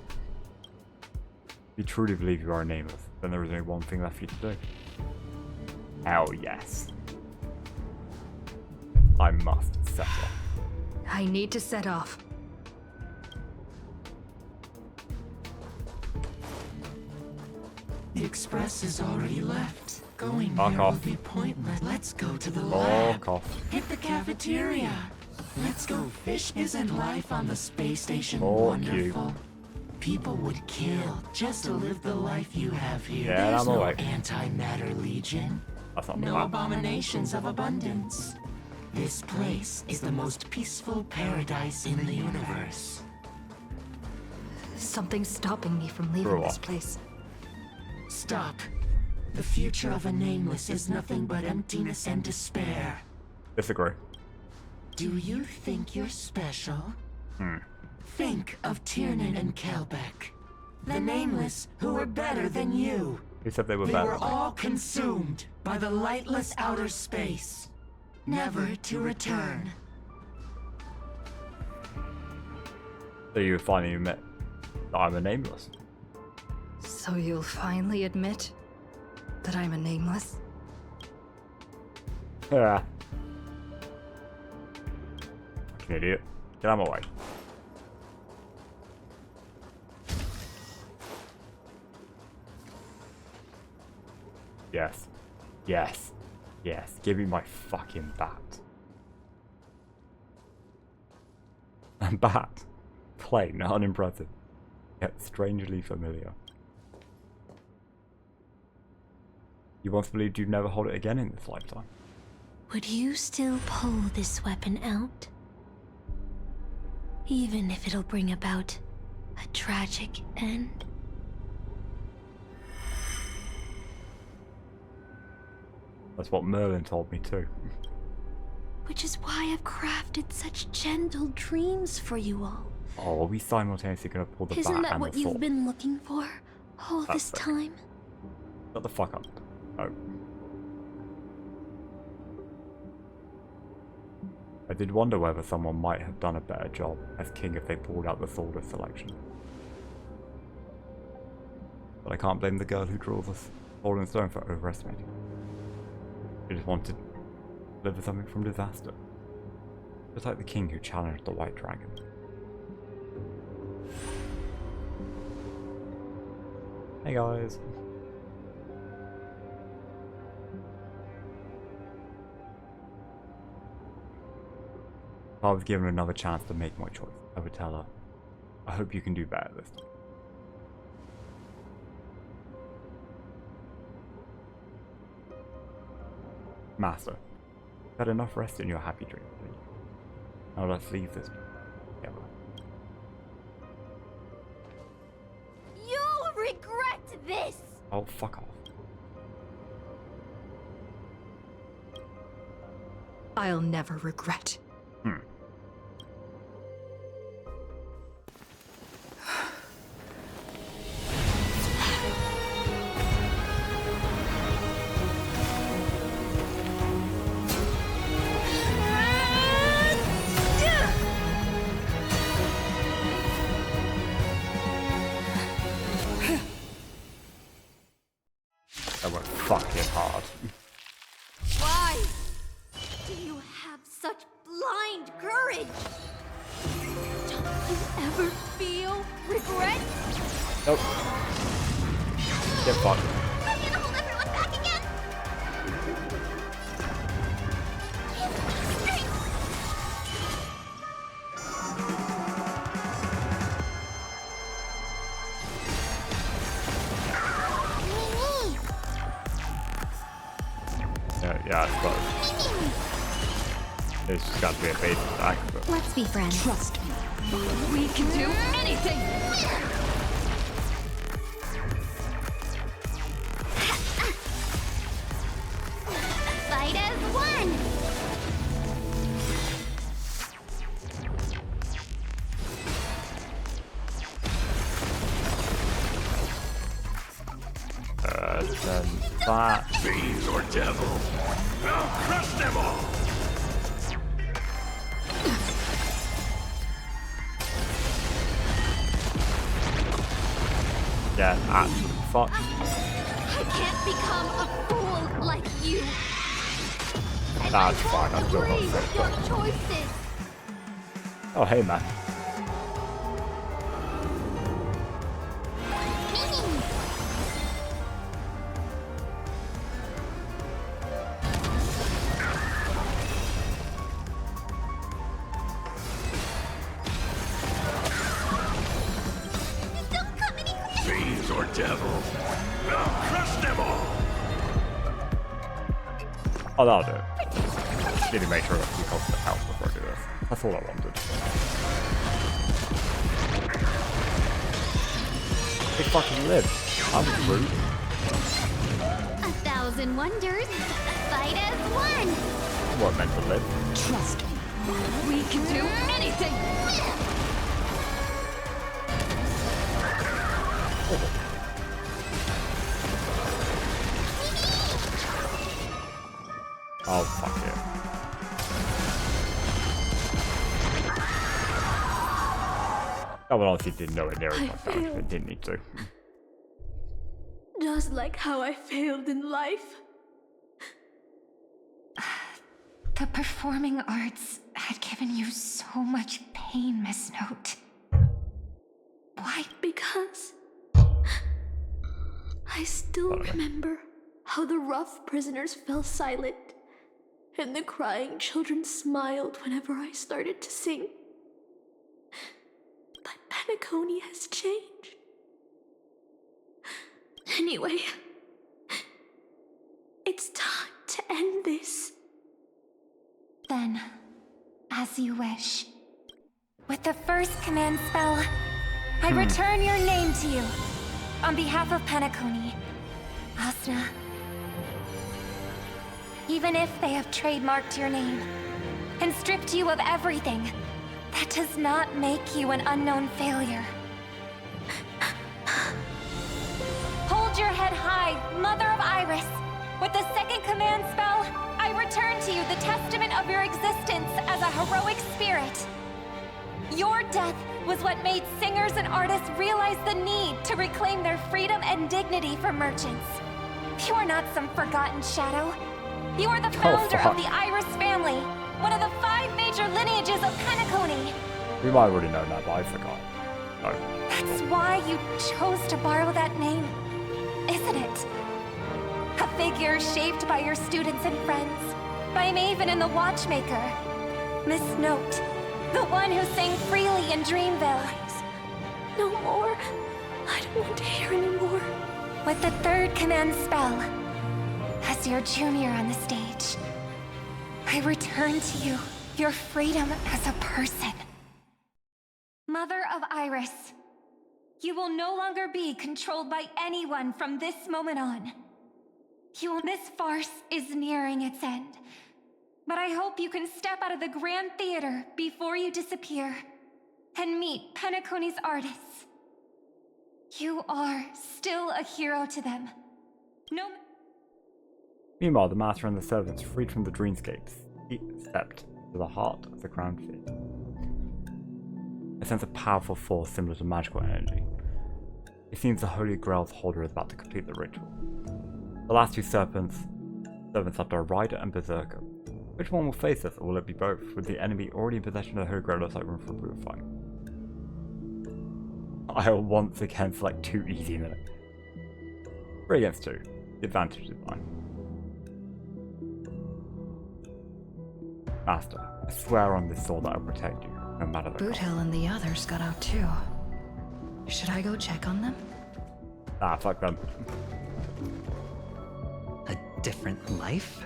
If you truly believe you are Nameless, then there is only one thing left for you to do. Hell yes. I must set off. I need to set off. The Express is already left. Going Fuck there off. will be pointless. Let's go to the Fuck lab. off. Hit the cafeteria. Let's go fish. Isn't life on the space station Fuck wonderful? you. People would kill just to live the life you have here. Yeah, There's I'm no awake. antimatter legion. That's not No bad. abominations of abundance. This place is the most peaceful paradise in the universe. Something's stopping me from leaving Grow this up. place. Stop. The future of a Nameless is nothing but emptiness and despair. Disagree. Do you think you're special? Think of Tiernan and Kelbeck. The Nameless, who were better than you. Who said they were They better? were all consumed by the lightless outer space, never to return. So you finally admit that I'm a Nameless. So you'll finally admit that I'm a Nameless? Yeah. Fucking idiot. Get out of my way. Yes. Yes. Yes. Give me my fucking bat. A bat. Plain, unimpressive. Yet strangely familiar. You once believed you'd never hold it again in this lifetime. Would you still pull this weapon out? Even if it'll bring about a tragic end? That's what Merlin told me too. Which is why I've crafted such gentle dreams for you all. Oh, are we simultaneously gonna pull the Isn't bat that and what the you've sword? been looking for all That's this fair. time? Shut the fuck up. Oh. I did wonder whether someone might have done a better job as king if they pulled out the sword selection. But I can't blame the girl who draws us sword and stone for overestimating. She just wanted to deliver something from disaster. Just like the king who challenged the white dragon. Hey guys. If I was given another chance to make my choice, I would tell her, I hope you can do better this time. Master, you've had enough rest in your happy dream, please. Now let's leave this together. You'll regret this! Oh, fuck off. I'll never regret. That went fucking hard. Why do you have such blind courage? Don't you ever feel regret? Nope. Get fucked. I'm gonna hold everyone back again! Yeah, it's close. It's just got to be a base attack, but Let's be friends. Trust me. We can do anything! Then that. Fiends or devils, I'll crush them all! Yeah, absolutely fucked. I can't become a fool like you. And That's I fine, I'm won't still agree not with your choices. Oh, hey, man. Don't come any closer. Fiends or devils, I'll crush them all! Oh, that'll do it. Just need to make sure that we close the house before I do this. That's all I wanted. They fucking live. I'm rude. 1,000 wonders, fight as one. What meant to live? Trust me. We can do anything! Oh, fuck yeah. Oh, well, obviously didn't know it near as much damage, but didn't need to. Just like how I failed in life. The performing arts had given you so much pain, Miss Note. Why? Because I still remember how the rough prisoners fell silent, and the crying children smiled whenever I started to sing. But Penacony has changed. Anyway, it's time to end this. Then, as you wish. With the first command spell, I return your name to you. On behalf of Penacony, Asna. Even if they have trademarked your name and stripped you of everything, that does not make you an unknown failure. Hold your head high, Mother of Iris. With the second command spell, I return to you the testament of your existence as a heroic spirit. Your death was what made singers and artists realize the need to reclaim their freedom and dignity for merchants. You are not some forgotten shadow. You are the founder of the Iris family, one of the 5 major lineages of Penacony. We might already know that, but I forgot. Oh. That's why you chose to borrow that name, isn't it? A figure shaped by your students and friends, by Maven and the Watchmaker. Miss Note, the one who sang freely in Dreamville. No more. I don't want to hear anymore. With the third command spell, as your junior on the stage, I return to you your freedom as a person. Mother of Iris, you will no longer be controlled by anyone from this moment on. This farce is nearing its end, but I hope you can step out of the Grand Theater before you disappear and meet Penacony's artists. You are still a hero to them. Meanwhile, the master and the servants, freed from the dreamscapes, stepped to the heart of the Grand Theatre. A sense of powerful force similar to magical energy. It seems the Holy Grail's holder is about to complete the ritual. The last 2 servants up to Rider and Berserker. Which one will face us, or will it be both, with the enemy already in possession of the Holy Grail looks like room for brutal fight? I'll once again select 2 easy now. 3 against 2. The advantage is mine. Master, I swear on this sword that I'll protect you, no matter the cost. Boothill and the others got out too. Should I go check on them? Ah, fuck them. A different life?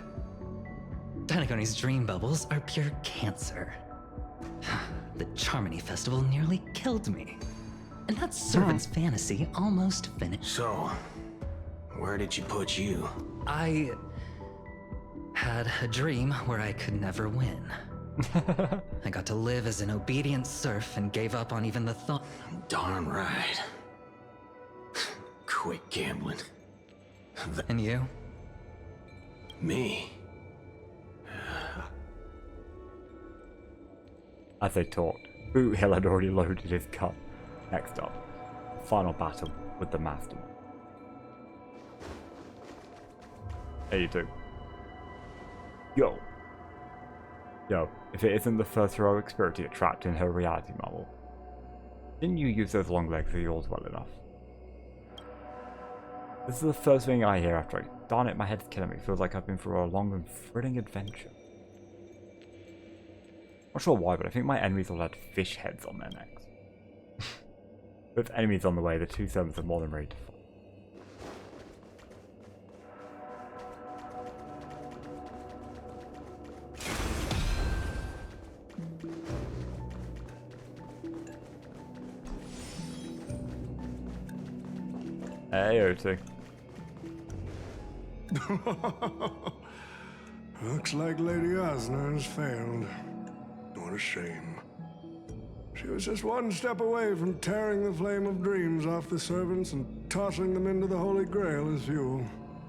Penacony's dream bubbles are pure cancer. The Charmony Festival nearly killed me. And that servant's fantasy almost finished. So, where did she put you? I had a dream where I could never win. I got to live as an obedient serf and gave up on even the thought. Darn right. Quit gambling. And you? Me? As they talked, Boot Hill had already loaded his gun. Next up, final battle with the Master. There you do. Yo, if it isn't the first heroic spirit you trapped in her reality marvel, didn't you use those long legs of yours well enough? This is the first thing I hear after darn it, my head's killing me. Feels like I've been through a long and thrilling adventure. Not sure why, but I think my enemies all had fish heads on their necks. With enemies on the way, the two servants are more than ready to fight. Hey, OT. Looks like Lady Osna has failed. What a shame. She was just one step away from tearing the flame of dreams off the servants and tossing them into the Holy Grail as fuel.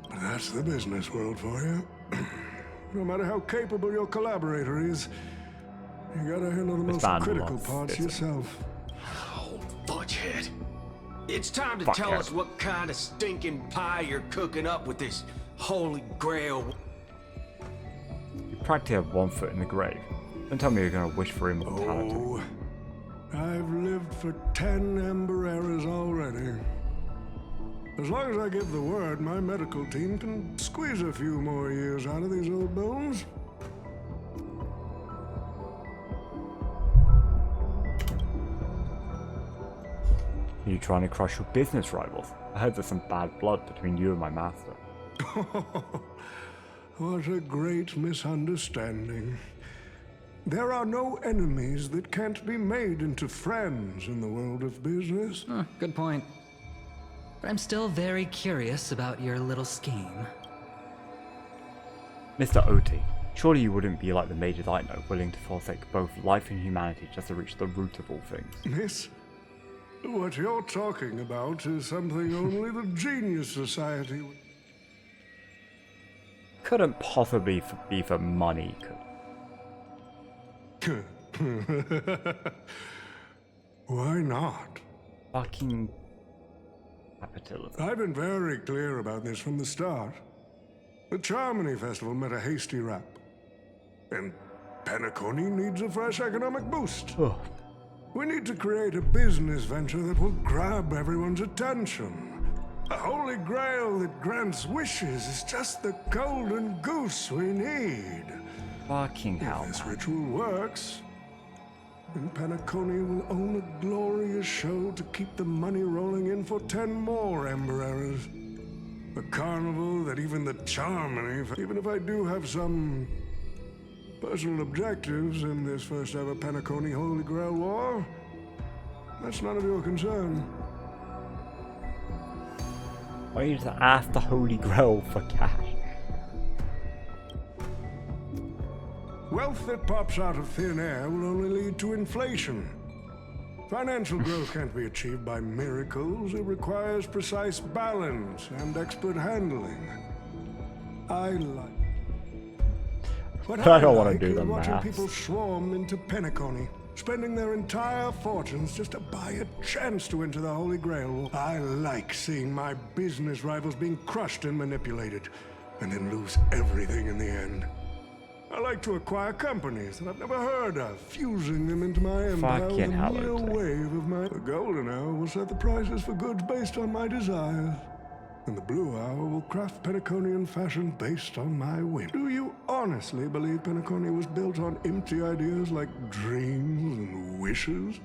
But that's the business world for you. No matter how capable your collaborator is, you gotta handle the most critical parts yourself. Oh, fudgehead. It's time to Fuck tell yeah. us what kind of stinking pie you're cooking up with this Holy Grail. You practically have one foot in the grave. Don't tell me you're gonna wish for immortality. Oh, I've lived for 10 Ember Eras already. As long as I give the word, my medical team can squeeze a few more years out of these old bones. Are you trying to crush your business rivals? I heard there's some bad blood between you and my master. What a great misunderstanding. There are no enemies that can't be made into friends in the world of business. Good point. But I'm still very curious about your little scheme. Mr. Oti, surely you wouldn't be like the mages I know, willing to forsake both life and humanity just to reach the root of all things. Miss, what you're talking about is something only the Genius Society would... Couldn't possibly be for money, could? Why not? Fucking capitalism. I've been very clear about this from the start. The Charmony Festival met a hasty wrap. And Penacony needs a fresh economic boost. Oh. We need to create a business venture that will grab everyone's attention. A Holy Grail that grants wishes is just the golden goose we need. Fucking hell, If this man. ritual works, then Penacony will own a glorious show to keep the money rolling in for 10 more Ember Eras. A carnival that even the Charmony, even if I do have some personal objectives in this first ever Penacony Holy Grail War, that's none of your concern. Why don't you just ask the Holy Grail for cash? Wealth that pops out of thin air will only lead to inflation. Financial growth can't be achieved by miracles. It requires precise balance and expert handling. I don't wanna like do is the watching maths. people swarm into Penacony, spending their entire fortunes just to buy a chance to enter the Holy Grail War. I like seeing my business rivals being crushed and manipulated, and then lose everything in the end. I like to acquire companies that I've never heard of, fusing them into my empire with a Fucking hell, mere Oakley. wave of my... The golden hour will set the prices for goods based on my desires, and the blue hour will craft Penaconian fashion based on my whim. Do you honestly believe Penacony was built on empty ideas like dreams and wishes?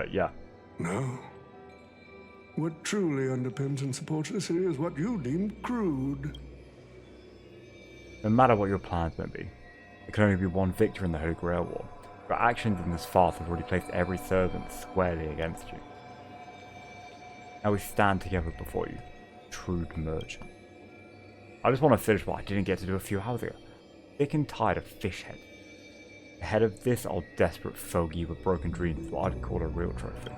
Yeah. No. What truly underpins and supports the city is what you deem crude. No matter what your plans may be, there can only be one victor in the Holy Grail War. Your actions in this farce have already placed every servant squarely against you. Now we stand together before you, shrewd merchant. I just want to finish what I didn't get to do a few hours ago. Sick and tired of fish head. The head of this old desperate fogey with broken dreams is what I'd call a real trophy.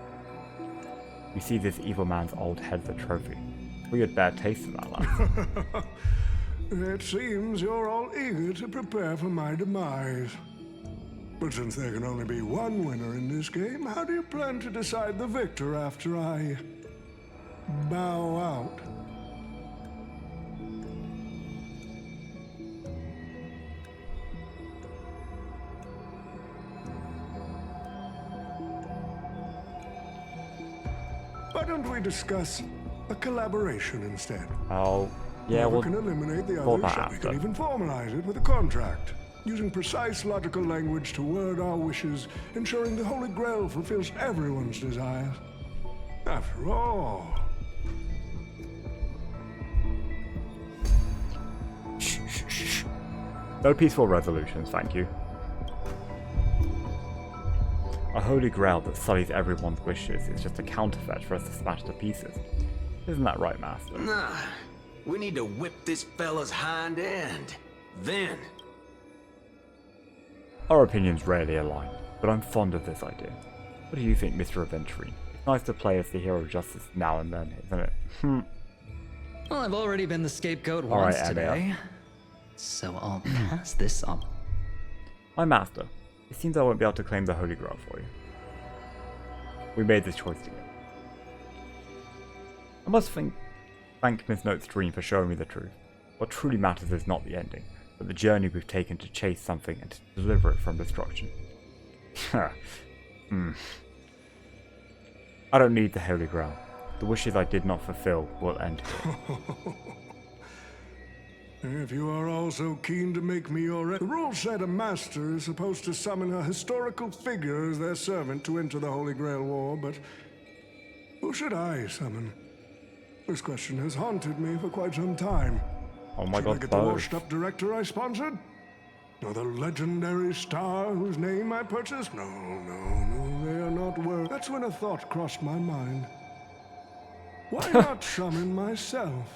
You see this evil man's old head as a trophy. Weird bad taste in that last. It seems you're all eager to prepare for my demise. But since there can only be one winner in this game, how do you plan to decide the victor after I bow out? Why don't we discuss a collaboration instead? Oh, yeah, Whoever well, can eliminate the thought others, that we after. can even formalize it with a contract, using precise logical language to word our wishes, ensuring the Holy Grail fulfills everyone's desires. After all, No peaceful resolutions, thank you. A Holy Grail that sullies everyone's wishes is just a counterfeit for us to smash to pieces. Isn't that right, Master? Nah, we need to whip this fella's hind end. Then, Our opinions rarely align, but I'm fond of this idea. What do you think, Mr. Aventurine? It's nice to play as the hero of justice now and then, isn't it? Well, I've already been the scapegoat All right, once Emma. today. So I'll pass this on. My master, it seems I won't be able to claim the Holy Grail for you. We made this choice together. I must thank Miss Note's dream for showing me the truth. What truly matters is not the ending, but the journey we've taken to chase something and to deliver it from destruction. I don't need the Holy Grail. The wishes I did not fulfill will end here. if you are all so keen to make me your... The rules said a master is supposed to summon a historical figure as their servant to enter the Holy Grail War, but who should I summon? This question has haunted me for quite some time. Oh my Should I god, get the both. washed-up director I sponsored? Or the legendary star whose name I purchased? No, they are not worth... That's when a thought crossed my mind. Why not summon myself?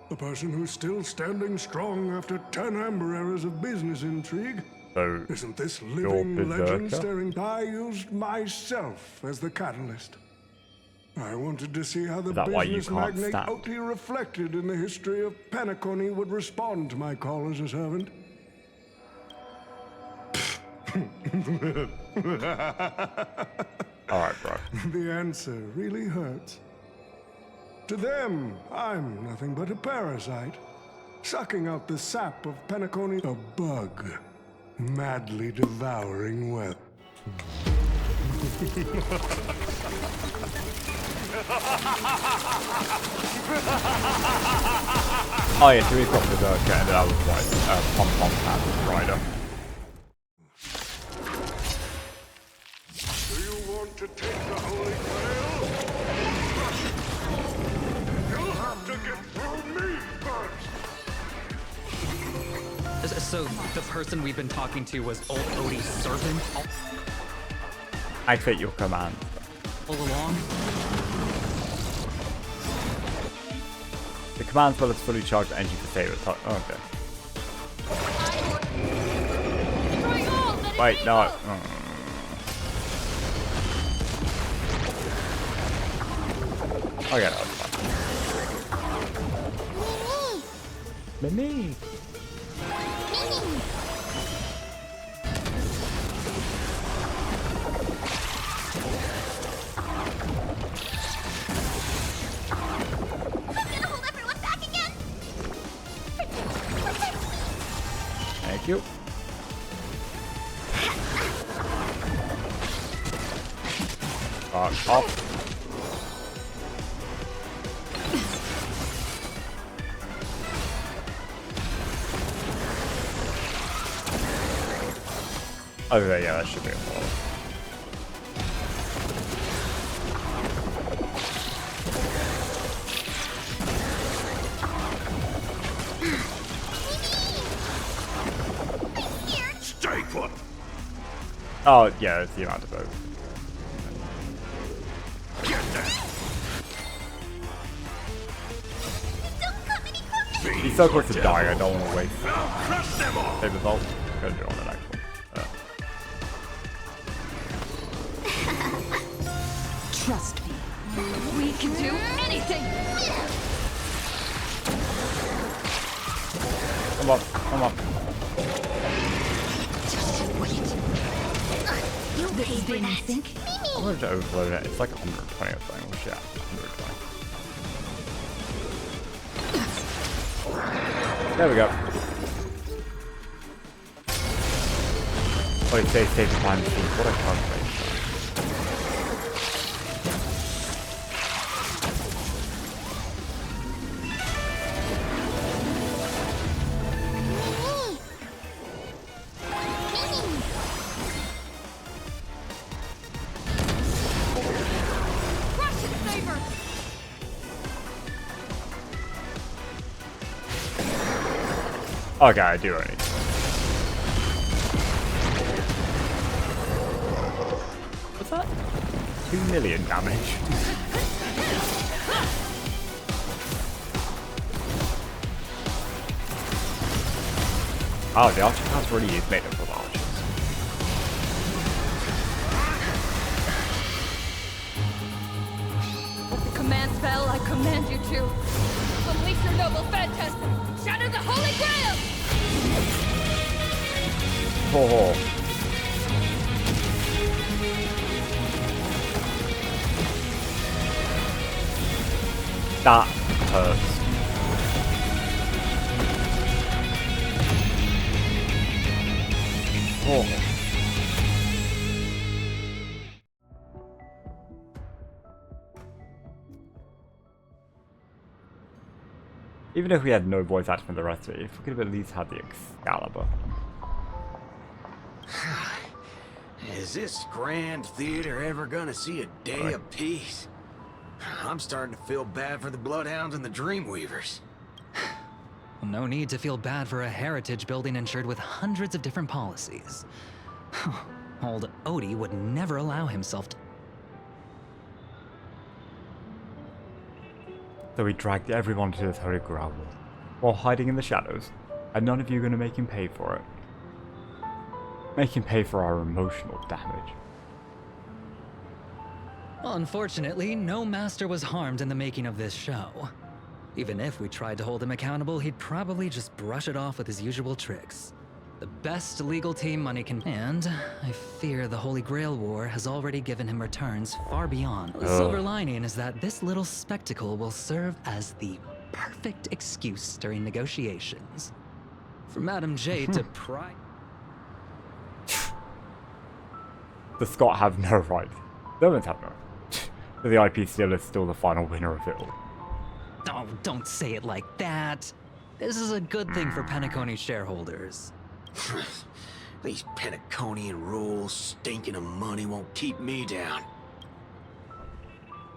The person who's still standing strong after 10 amber eras of business intrigue? So, Isn't this you're living legend Berserker? staring? I used myself as the catalyst. I wanted to see how the Is that why you business can't magnate stand? Oakley reflected in the history of Penacony would respond to my call as a servant. Alright, bro. The answer really hurts. To them, I'm nothing but a parasite, sucking out the sap of Penacony, a bug, madly devouring wealth. Oh yeah, so we've got Berserker and then I was like, Pom Pom Pad Rider. Do you want to take the Holy Grail? You'll have to get through me first. So the person we've been talking to was old Odie's servant I take your command. all along? The command spell is fully charged energy for save. Oh, okay. Wait, no. Okay, that was fine. Mimi! Thank you. Fuck off. Okay, yeah, that should be a problem. Stay put. Oh, yeah, it's the amount of both. He's so close to dying, I don't want to waste. Save the vault. Go do it on the next one. Trust me, we can do anything! Come on, come on. Just wait. You paid for that. Think? I wanted to overload it. It's like 120 or something. Well, yeah, 120. There we go. Oh, it says save behind the scenes. What a calculation. Okay, I do only. What's that? 2 million damage. Oh, the archer class really is made up of archers. With the command spell, I command you to unleash your noble phantasm! Shatter the Holy Grail! Oh. That hurts. Oh. Even if we had no voice acting for the rest of it, if we could have at least had the Excalibur. Is this grand theater ever gonna see a day of peace? I'm starting to feel bad for the Bloodhounds and the Dreamweavers. No need to feel bad for a heritage building insured with hundreds of different policies. Old Odie would never allow himself to... So we dragged everyone to this Holy Grail War, while hiding in the shadows, and none of you are going to make him pay for it. Make him pay for our emotional damage. Unfortunately, no master was harmed in the making of this show. Even if we tried to hold him accountable, he'd probably just brush it off with his usual tricks. The best legal team money can... And I fear the Holy Grail War has already given him returns far beyond. The silver lining is that this little spectacle will serve as the perfect excuse during negotiations. For Madame J to pry... The Scott have no right. Servants have no right. But the IP still is still the final winner of it all. Oh, don't say it like that. This is a good thing for Penacony shareholders. These Penaconian rules, stinking of money, won't keep me down.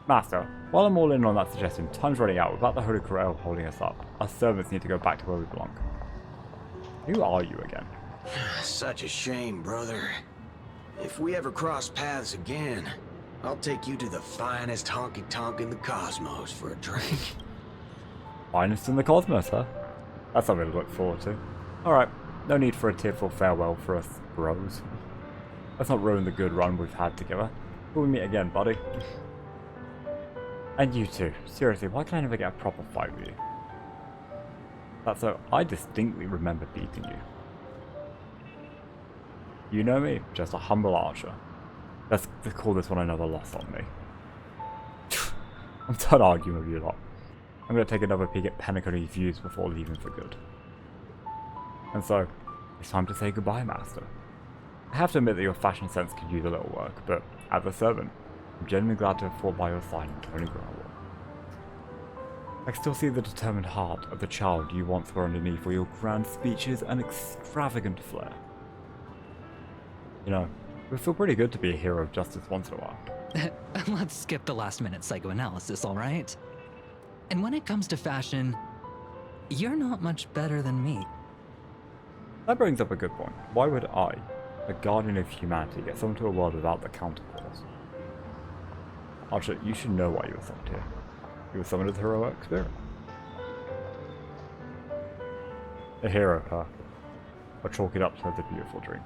Master, while I'm all in on that suggestion, time's running out. Without the Holy Grail holding us up, our servants need to go back to where we belong. Who are you again? Such a shame, brother. If we ever cross paths again, I'll take you to the finest honky-tonk in the cosmos for a drink. Finest in the cosmos, huh? That's something to look forward to. Alright, no need for a tearful farewell for us bros. Let's not ruin the good run we've had together. Till we meet again, buddy. And you too. Seriously, why can I never get a proper fight with you? That's so I distinctly remember beating you. You know me, just a humble archer. Let's call this one another loss on me. I'm done arguing with you lot. I'm going to take another peek at Penacony's views before leaving for good. And so, it's time to say goodbye, Master. I have to admit that your fashion sense could use a little work, but as a servant, I'm genuinely glad to have fought by your side in Holy Grail War. I can still see the determined heart of the child you once were underneath all your grand speeches and extravagant flair. You know, it would feel pretty good to be a hero of justice once in a while. Let's skip the last-minute psychoanalysis, alright? And when it comes to fashion, you're not much better than me. That brings up a good point. Why would I, a guardian of humanity, get summoned to a world without the counterforce? Archer, you should know why you were summoned here. You were summoned with heroic spirit. A hero, huh? I'll chalk it up to the beautiful dream.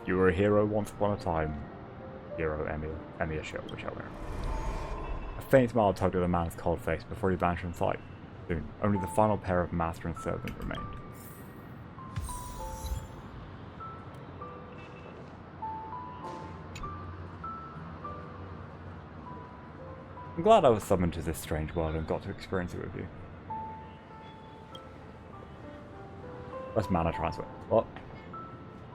You were a hero once upon a time. Hero, Emir show, whichever. A faint smile tugged at the man's cold face before he vanished from sight. Soon, only the final pair of master and servant remained. I'm glad I was summoned to this strange world and got to experience it with you. That's mana transfer. What?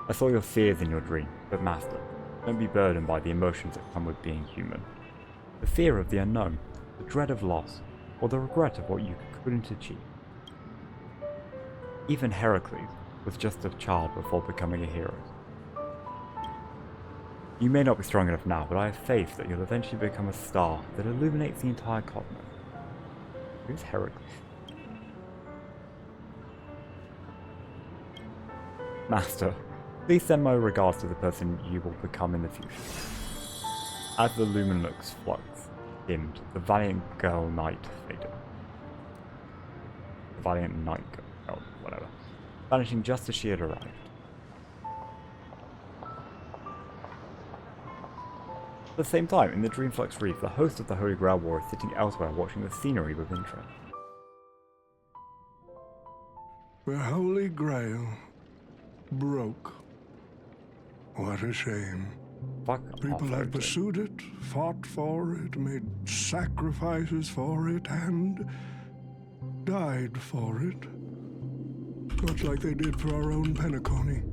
I saw your fears in your dream, but Master, don't be burdened by the emotions that come with being human. The fear of the unknown, the dread of loss, or the regret of what you couldn't achieve. Even Heracles was just a child before becoming a hero. You may not be strong enough now, but I have faith that you'll eventually become a star that illuminates the entire continent. Who's Heracles? Master, please send my regards to the person you will become in the future. As the luminous flux dimmed, the valiant girl knight faded. The valiant knight girl, whatever, vanishing just as she had arrived. At the same time, in the Dreamflux Reef, the host of the Holy Grail War is sitting elsewhere watching the scenery with interest. The Holy Grail broke. What a shame. Fuck People off, have OJ. pursued it, fought for it, made sacrifices for it, and died for it. Much like they did for our own Penacony.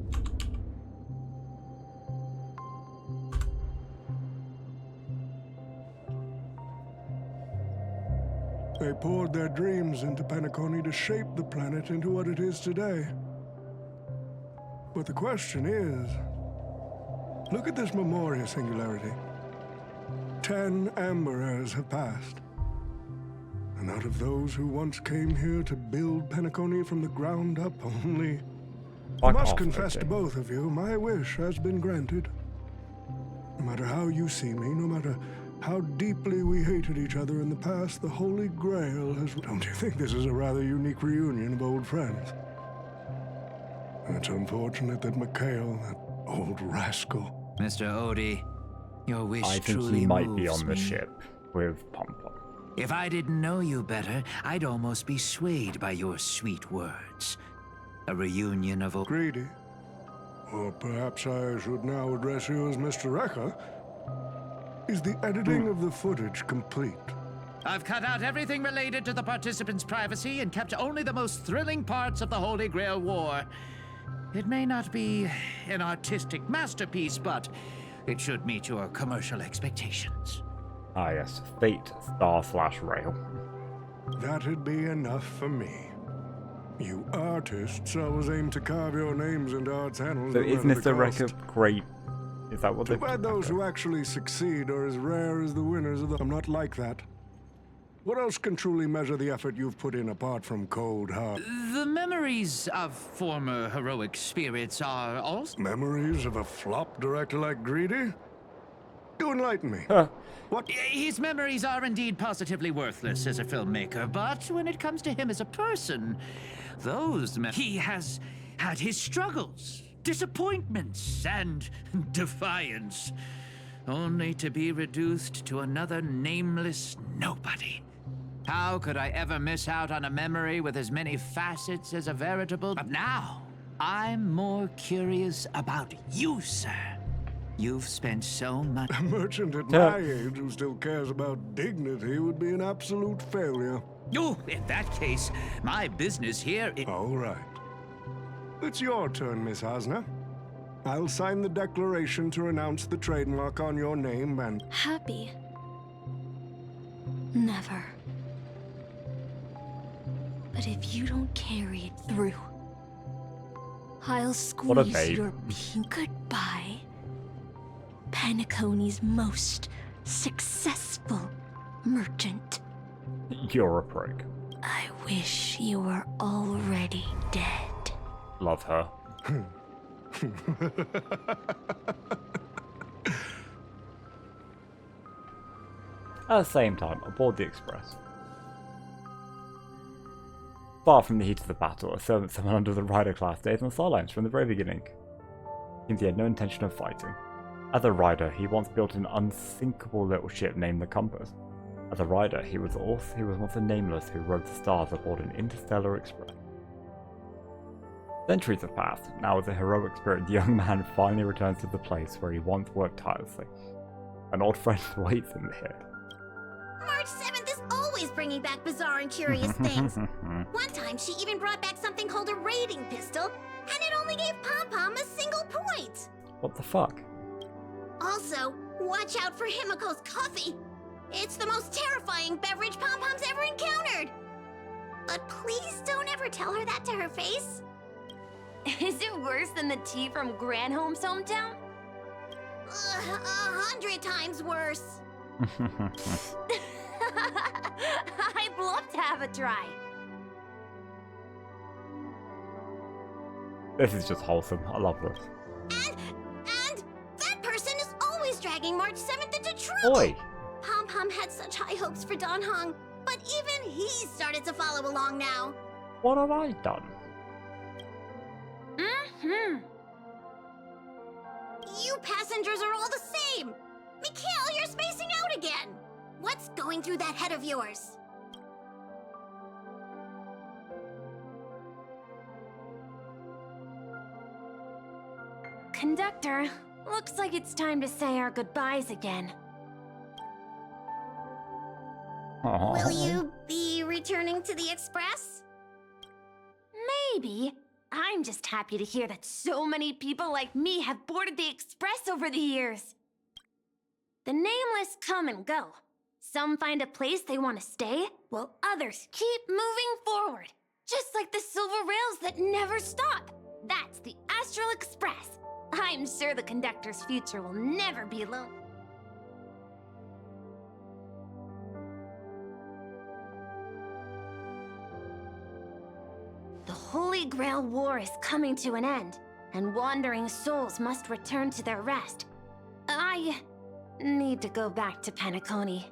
They poured their dreams into Penacony to shape the planet into what it is today. But the question is, look at this Memoria singularity. 10 Amber Heirs have passed. And out of those who once came here to build Penacony from the ground up, only... I Fuck must off, confess OJ. to both of you, my wish has been granted. No matter how you see me, no matter how deeply we hated each other in the past, the Holy Grail has... Don't you think this is a rather unique reunion of old friends? It's unfortunate that Mikhail, that old rascal... Mr. Odie, your wish I think truly he might be moves on the me. ship with Pom Pom. If I didn't know you better, I'd almost be swayed by your sweet words. A reunion of old... Greedy. Or perhaps I should now address you as Mr. Rekka. Is the editing of the footage complete? I've cut out everything related to the participants' privacy and kept only the most thrilling parts of the Holy Grail War. It may not be an artistic masterpiece, but it should meet your commercial expectations. Ah yes, Fate Star/Rail. That'd be enough for me. You artists always aim to carve your names into art panels. So no is matter the Mr. cost. Rekka great? Is that what Too they bad those who actually succeed are as rare as the winners of the... I'm not like that. What else can truly measure the effort you've put in apart from cold heart? The memories of former heroic spirits are also... Memories of a flop director like Greedy? Do enlighten me. What? His memories are indeed positively worthless as a filmmaker, but when it comes to him as a person, he has had his struggles, disappointments, and defiance, only to be reduced to another nameless nobody. How could I ever miss out on a memory with as many facets as a veritable... But now, I'm more curious about you, sir. You've spent so much... A merchant at my age who still cares about dignity would be an absolute failure. Oh, in that case, my business here is... All right. It's your turn, Miss Hasna. I'll sign the declaration to renounce the trademark on your name and... Happy? Never. But if you don't carry it through, I'll What a squeeze babe. your pink goodbye. Penacony's most successful merchant. You're a prick. I wish you were already dead. Love her. At the same time, aboard the Express. Far from the heat of the battle, a servant summoned under the rider class stays on the sidelines from the very beginning. Seems he had no intention of fighting. As a rider, he once built an unsinkable little ship named the Compass. As a rider, he was once a nameless who rode the stars aboard an interstellar express. Centuries have passed. Now, as a heroic spirit, the young man finally returns to the place where he once worked tirelessly. An old friend waits him here. March 7th is always bringing back bizarre and curious things. One time, she even brought back something called a raiding pistol, and it only gave Pom-Pom a single point. What the fuck? Also, watch out for Himiko's coffee. It's the most terrifying beverage Pom-Pom's ever encountered. But please don't ever tell her that to her face. Is it worse than the tea from Granholm's hometown? 100 times worse. I'd love to have a try. This is just wholesome. I love this. And that person is always dragging March 7th into trouble. Oi! Pom-Pom had such high hopes for Dan Heng, but even he started to follow along now. What have I done? You passengers are all the same. Mikhail, you're spacing out again. What's going through that head of yours? Conductor, looks like it's time to say our goodbyes again. Will you be returning to the Express? Maybe. I'm just happy to hear that so many people like me have boarded the Express over the years. The nameless come and go. Some find a place they want to stay, while others keep moving forward. Just like the silver rails that never stop. That's the Astral Express. I'm sure the conductor's future will never be alone. The Holy Grail War is coming to an end, and wandering souls must return to their rest. I need to go back to Penacony.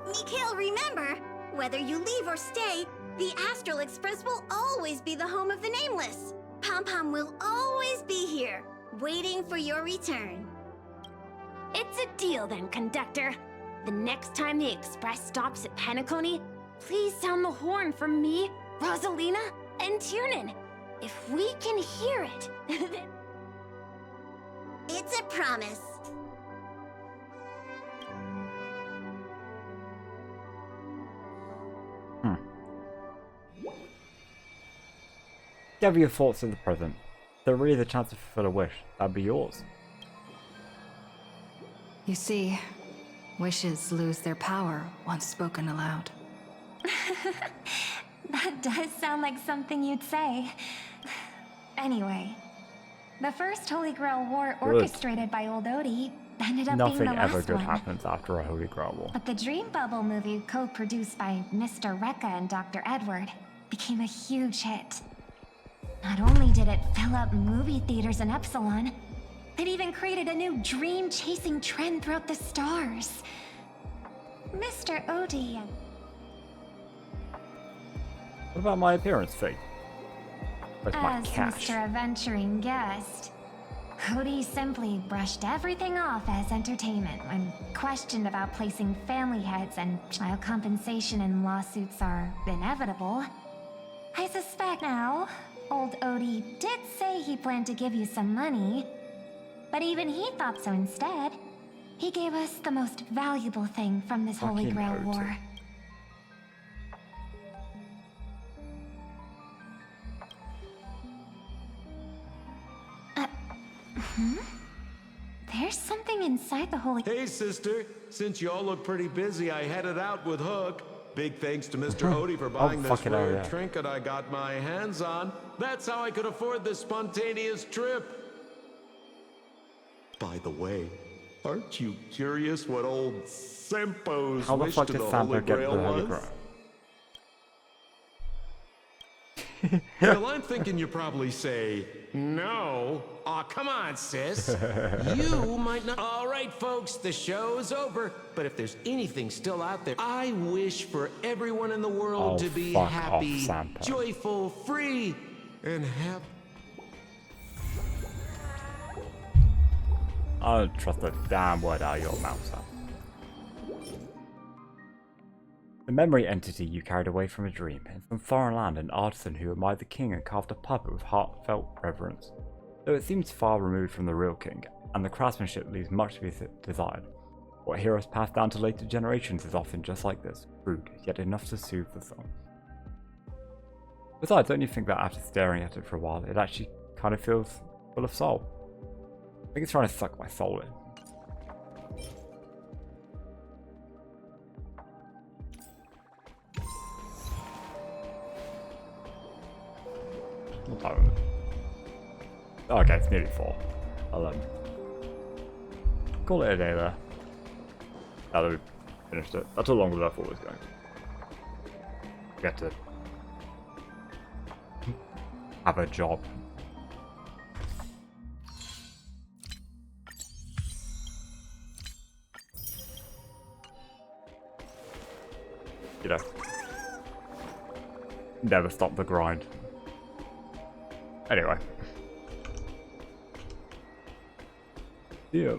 Mikhail, remember, whether you leave or stay, the Astral Express will always be the home of the Nameless. Pom-Pom will always be here, waiting for your return. It's a deal then, conductor. The next time the Express stops at Penacony, please sound the horn for me, Rosalina, and Tiernan. If we can hear it, then... It's a promise. Gather your thoughts in the present. If there really is a chance to fulfill a wish, that'd be yours. You see, wishes lose their power once spoken aloud. That does sound like something you'd say. Anyway, the first Holy Grail War orchestrated by Old Odie ended up Nothing being the ever last good one. happens after a Holy Grail War. But the Dream Bubble movie, co-produced by Mr. Rekka and Dr. Edward, became a huge hit. Not only did it fill up movie theaters in Epsilon, it even created a new dream-chasing trend throughout the stars. Mr. Odie and... What about my appearance fee? Where's my As cash? Mr. Adventuring guest, Odie simply brushed everything off as entertainment when questioned about placing family heads, and while compensation and lawsuits are inevitable, I suspect now, old Odie did say he planned to give you some money, but even he thought so instead. He gave us the most valuable thing from this Holy Fucking Grail Odie. War. There's something inside the Holy... Hey, sister. Since you all look pretty busy, I headed out with Hook. Big thanks to Mr. Odie for buying this fucking hell, rare yeah. trinket I got my hands on. That's how I could afford this spontaneous trip. By the way, aren't you curious what old Sempo's How the wish fuck to did the Sampo Holy get Grail the Holy was? Grail? Well, I'm thinking you probably say, no. Aw, come on, sis. You might not. All right, folks, the show's over. But if there's anything still out there, I wish for everyone in the world Oh, to be fuck off, happy, Sampo. joyful, free, and happy. I don't trust a damn word out of your mouth, Sam. The memory entity you carried away from a dream. In some foreign land, an artisan who admired the king and carved a puppet with heartfelt reverence. Though it seems far removed from the real king, and the craftsmanship leaves much to be desired. What heroes pass down to later generations is often just like this, rude, yet enough to soothe the soul. Besides, don't you think that after staring at it for a while, it actually kind of feels full of soul? I think it's trying to suck my soul in. What time is it? Oh, okay, it's nearly 4. I'll call it a day there. Now that we've finished it. That's how long I thought it was going to. Get to have a job. You know, never stop the grind. Anyway. Yeah.